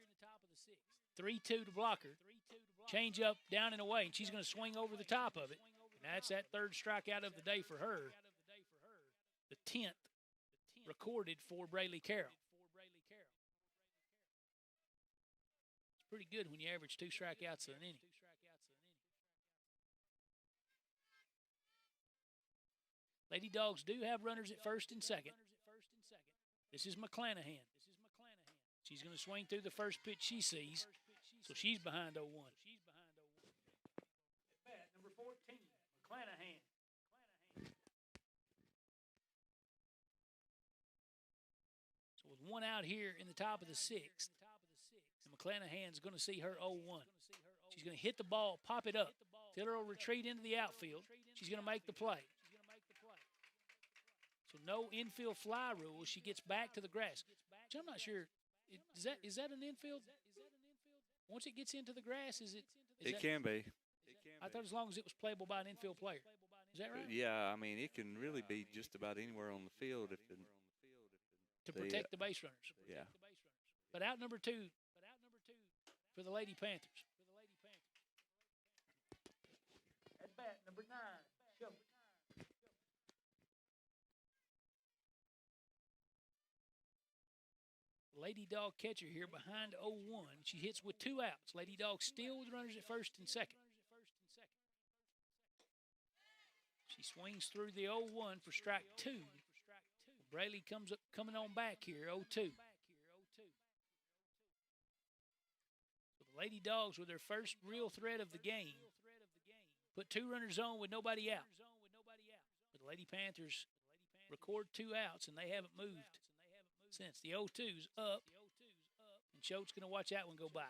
3-2 to blocker. Change up, down and away, and she's going to swing over the top of it. And that's that third strikeout of the day for her. The 10th recorded for Braylee Carroll. It's pretty good when you average 2 strikeouts an inning. Lady Dogs do have runners at first and second. This is McClanahan. She's going to swing through the first pitch she sees, so she's behind 0-1. Bat number 14, McClanahan. So with 1 out here in the top of the sixth, and McClanahan's going to see her 0-1. She's going to hit the ball, pop it up. Tiller will retreat into the outfield. She's going to make the play. So no infield fly rule. She gets back to the grass. Which I'm not sure. Is that an infield? Once it gets into the grass, is it? It can be. I thought as long as it was playable by an infield player. Is that right? Yeah, I mean, it can really be just about anywhere on the field To protect the base runners. Yeah. But out number 2 for the Lady Panthers. At bat number 9, Show. Lady Dog catcher here behind 0-1. She hits with 2 outs. Lady Dog still with runners at first and second. She swings through the 0-1 for strike 2. Braylee coming on back here, 0-2. So the Lady Dogs with their first real threat of the game. Put 2 runners on with nobody out. But the Lady Panthers record 2 outs, and they haven't moved since. The 0-2's up, and Schultz going to watch that one go by.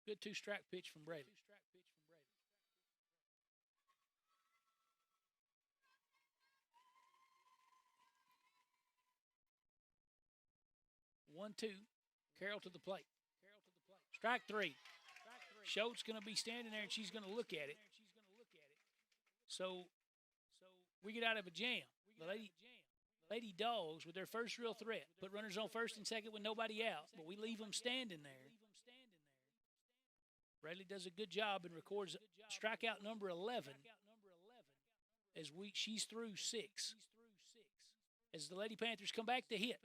Good 2-strike pitch from Brady. One, 2. Carroll to the plate. Strike 3. Schultz going to be standing there, and she's going to look at it. So we get out of a jam. The Lady Dogs, with their first real threat, put runners on first and second with nobody out, but we leave them standing there. Braylee does a good job and records strikeout number 11 as she's through 6. As the Lady Panthers come back to hit,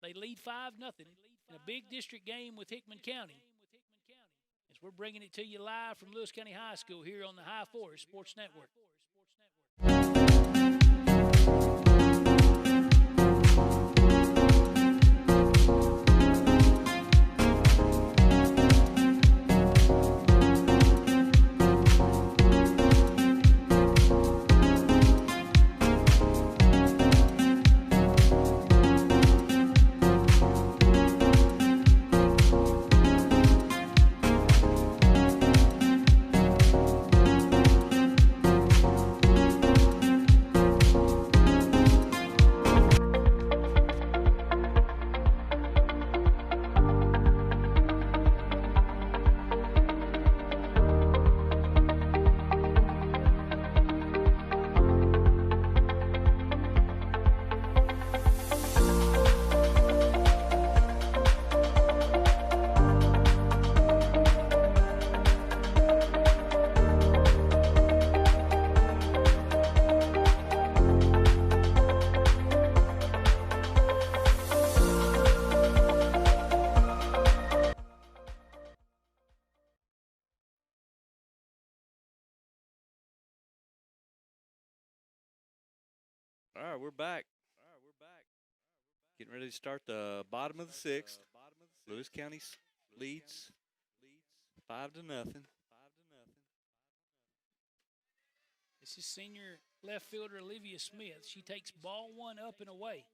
they lead 5-0 in a big district game with Hickman County. As we're bringing it to you live from Lewis County High School here on the High Forest Sports Network. All right, we're back. Getting ready to start the bottom of the sixth. Lewis County leads 5-0. This is senior left fielder Olivia Smith. She takes ball one up and away.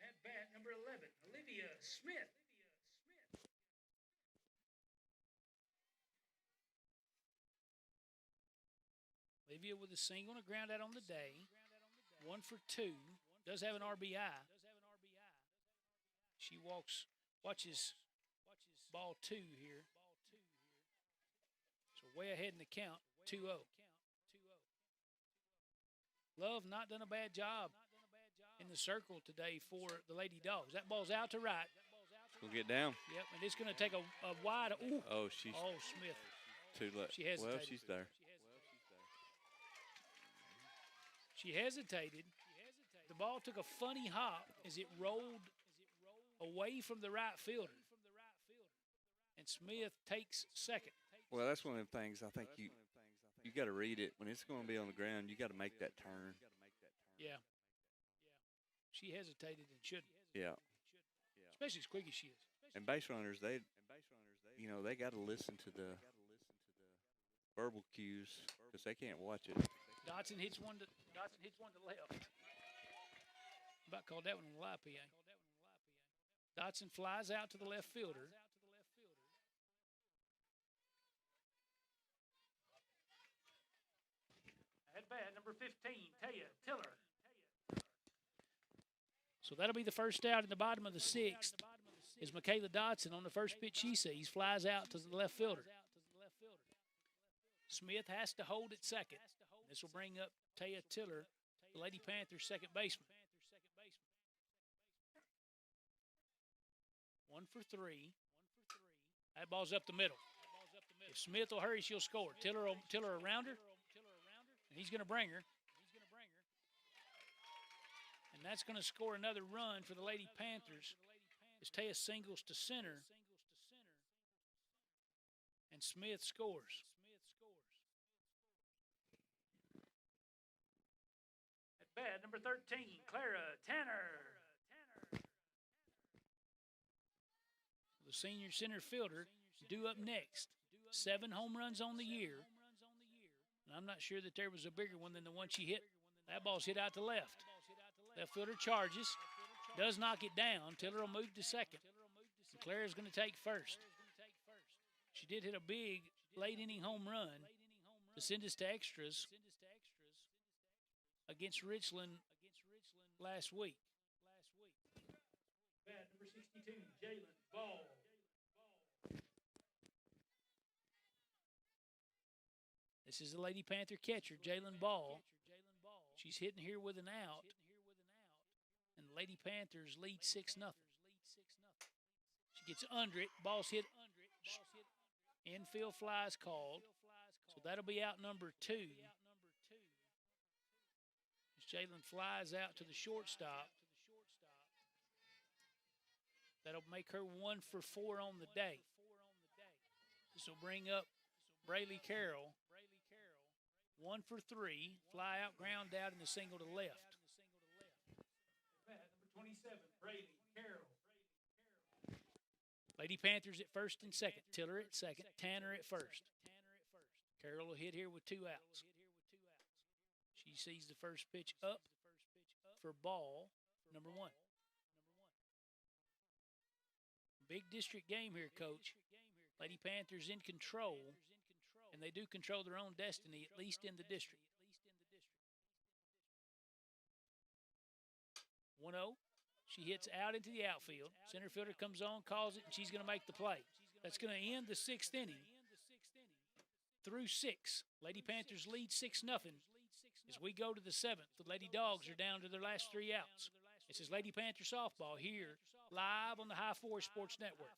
At bat, number 11, Olivia Smith. Olivia with a single and a ground out on the day. 1 for 2. Does have an RBI. She watches ball 2 here. So way ahead in the count, 2-0. Love not done a bad job in the circle today for the Lady Dogs. That ball's out to right. We'll get down. Yep, and it's going to take a wide. Ooh. Oh, she's Smith. too late. She hesitated. Well, she's there. She hesitated. The ball took a funny hop as it rolled away from the right fielder. And Smith takes second. Well, that's one of the things I think you got to read it. When it's going to be on the ground, you got to make that turn. Yeah. She hesitated and shouldn't. Yeah. Especially as quick as she is. And base runners, they got to listen to the verbal cues because they can't watch it. Dotson hits one to left. About called that one on the live PA. Dotson flies out to the left fielder. At bat, number 15, Taya Tiller. So that'll be the first out in the bottom of the sixth. Is Michaela Dotson on the first pitch she sees, flies out to the left fielder. Smith has to hold at second. This will bring up Taya Tiller, the Lady Panthers' second baseman. 1 for 3. That ball's up the middle. If Smith will hurry, she'll score. Tiller around her, and he's going to bring her. And that's going to score another run for the Lady Panthers as Taya singles to center, and Smith scores. At bat, number 13, Clara Tanner. The senior center fielder due up next. 7 home runs on the year. And I'm not sure that there was a bigger one than the one she hit. That ball's hit out to left. Left fielder charges. Does knock it down. Tiller will move to second. And Clara's going to take first. She did hit a big late inning home run to send us to extras against Richland last week. Bat number 62, Jalen Ball. This is the Lady Panther catcher, Jalen Ball. She's hitting here with an out. And the Lady Panthers lead 6-0. She gets under it. Ball's hit. Infield fly is called. So that'll be out number 2. As Jalen flies out to the shortstop. That'll make her 1 for 4 on the day. This will bring up Braylee Carroll. 1 for 3. Fly out, ground out, and the single to left. Number 27, Braylee Carroll. Lady Panthers at first and second. Tiller at second. Tanner at first. Carroll will hit here with 2 outs. She sees the first pitch up for ball number 1. Big district game here, Coach. Lady Panthers in control, and they do control their own destiny, at least in the district. 1-0. She hits out into the outfield. Center fielder comes on, calls it, and she's going to make the play. That's going to end the 6th inning. Through 6, Lady Panthers lead 6-0. As we go to the 7th, the Lady Dogs are down to their last 3 outs. This is Lady Panther softball here, live on the High 4 Sports Network.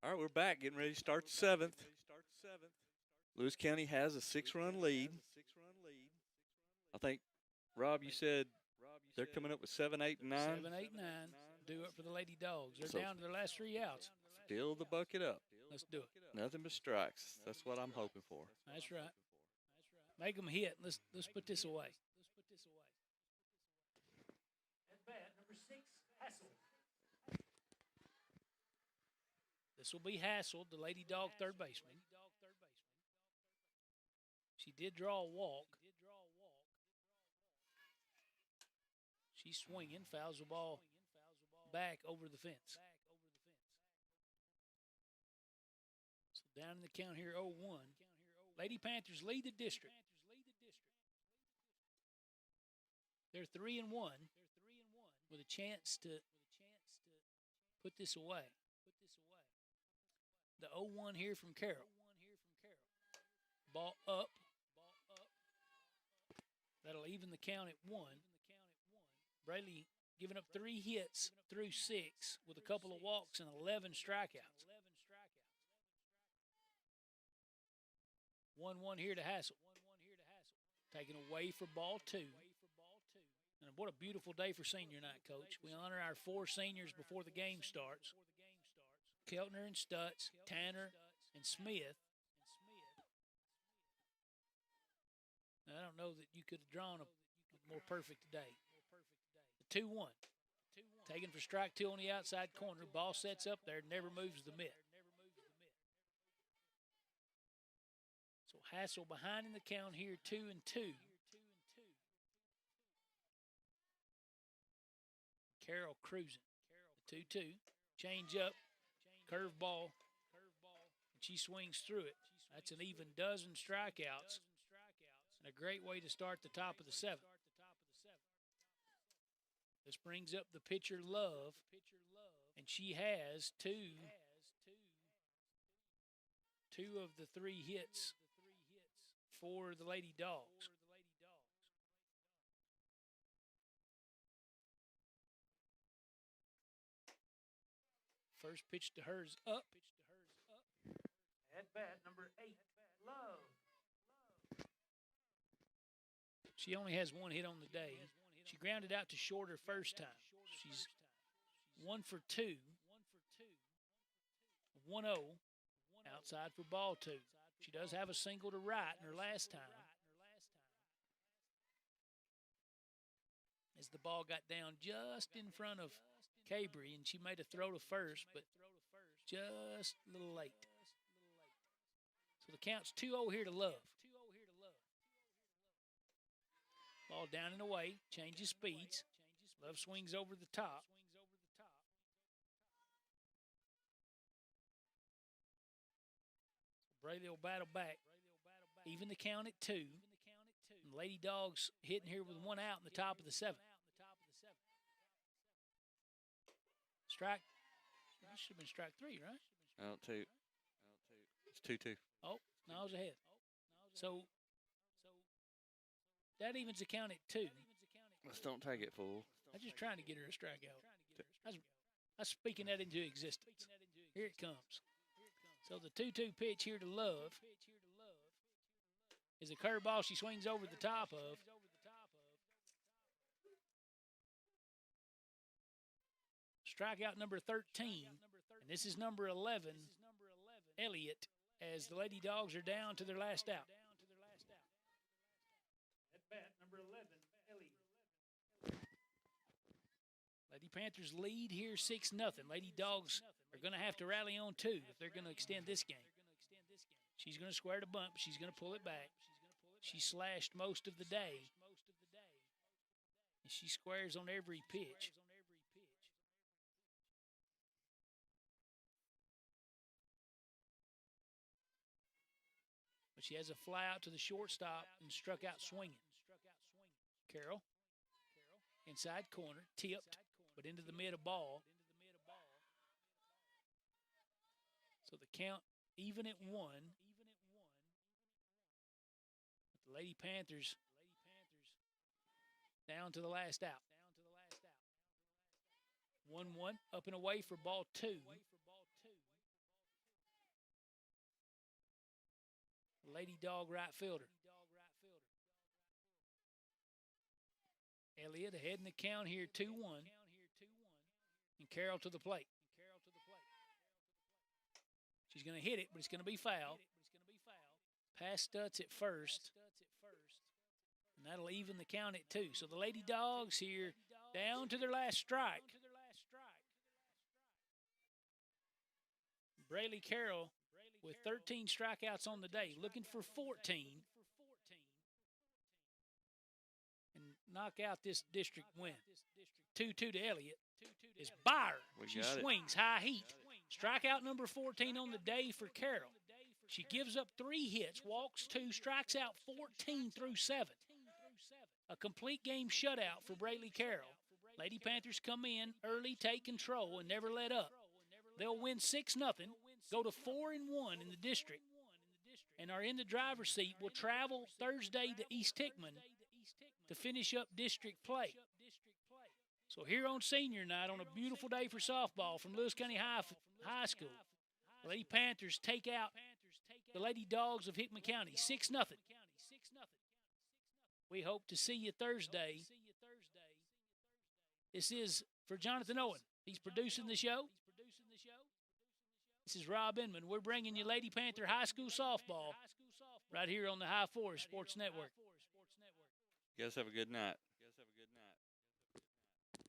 All right, we're back, getting ready to start the seventh. Lewis County has a 6-run lead. I think, Rob, you said they're coming up with 7, 8, and 9. 7, 8, 9. Do it for the Lady Dogs. They're So down to their last 3 outs. fill the bucket up. Let's do it. Nothing but strikes. That's what I'm hoping for. That's right. Make them hit. Let's put this away. At bat, number 6, Hassel. This will be Hassel, the Lady Dog third baseman. She did draw a walk. She's swinging, fouls the ball back over the fence. So down in the count here, 0-1. Lady Panthers lead the district. They're 3-1 with a chance to put this away. The 0-1 here from Carroll. Ball up. That'll even the count at 1. Braley giving up 3 hits through 6 with a couple of walks and 11 strikeouts. 1-1 here to Hassel. Taken away for ball 2. And what a beautiful day for senior night, Coach. We honor our 4 seniors before the game starts. Keltner and Stutz, Tanner and Smith. Now, I don't know that you could have drawn a more perfect day. The 2-1. Taken for strike 2 on the outside corner. Ball sets up there, never moves the mitt. So Hassel behind in the count here, 2-2. Carroll cruising. The 2-2. Change up. Curveball. And she swings through it. That's an even dozen strikeouts. And a great way to start the top of the 7th. This brings up the pitcher, Love. And she has two of the 3 hits for the Lady Dogs. First pitch to her is up. At bat, number 8, Love. She only has 1 hit on the day. She grounded out to short her first time. She's 1 for 2. 1-0 outside for ball 2. She does have a single to right in her last time. As the ball got down just in front of Cabry, and she made a throw to first, but just a little late. So the count's 2-0 here to Love. Ball down and away, changes speeds. Love swings over the top. Braley will battle back. Even the count at 2. And Lady Dogs hitting here with 1 out in the top of the 7th. Strike. That should have been strike 3, right? Out 2. It's 2-2. Oh, no, I was ahead. So that evens the count at 2. Let's don't take it, fool. I'm just trying to get her a strikeout. I'm speaking that into existence. Here it comes. So the 2-2 pitch here to Love is a curveball she swings over the top of. Strikeout number 13, and this is number 11, Elliott, as the Lady Dogs are down to their last out. At bat, number 11, Elliott. Lady Panthers lead here 6-0. Lady Dogs are going to have to rally on 2 if they're going to extend this game. She's going to square the bump. She's going to pull it back. She slashed most of the day. And she squares on every pitch. But she has a fly out to the shortstop and struck out swinging. Carroll, inside corner, tipped, but into the mid of ball. So the count even at 1. But the Lady Panthers down to the last out. 1-1, up and away for ball 2. Lady Dog right fielder. Elliott ahead in the count here, 2-1. And Carroll to the plate. She's going to hit it, but it's going to be foul. Pass Stutz at first. And that'll even the count at 2. So the Lady Dogs here down to their last strike. Braylee Carroll with 13 strikeouts on the day, looking for 14. And knock out this district win. 2-2 to Elliott. Is Byron. She swings high heat. Strikeout number 14 on the day for Carroll. She gives up 3 hits, walks 2, strikes out 14 through 7. A complete game shutout for Braylee Carroll. Lady Panthers come in early, take control, and never let up. They'll win 6-0, go to 4-1 in the district, and are in the driver's seat. Will travel Thursday to East Hickman to finish up district play. So here on senior night, on a beautiful day for softball from Lewis County High School, the Lady Panthers take out the Lady Dogs of Hickman County, 6-0. We hope to see you Thursday. This is for Jonathan Owen. He's producing the show. This is Rob Inman. We're bringing you Lady Panther High School softball right here on the High Forest Sports Network. You guys have a good night.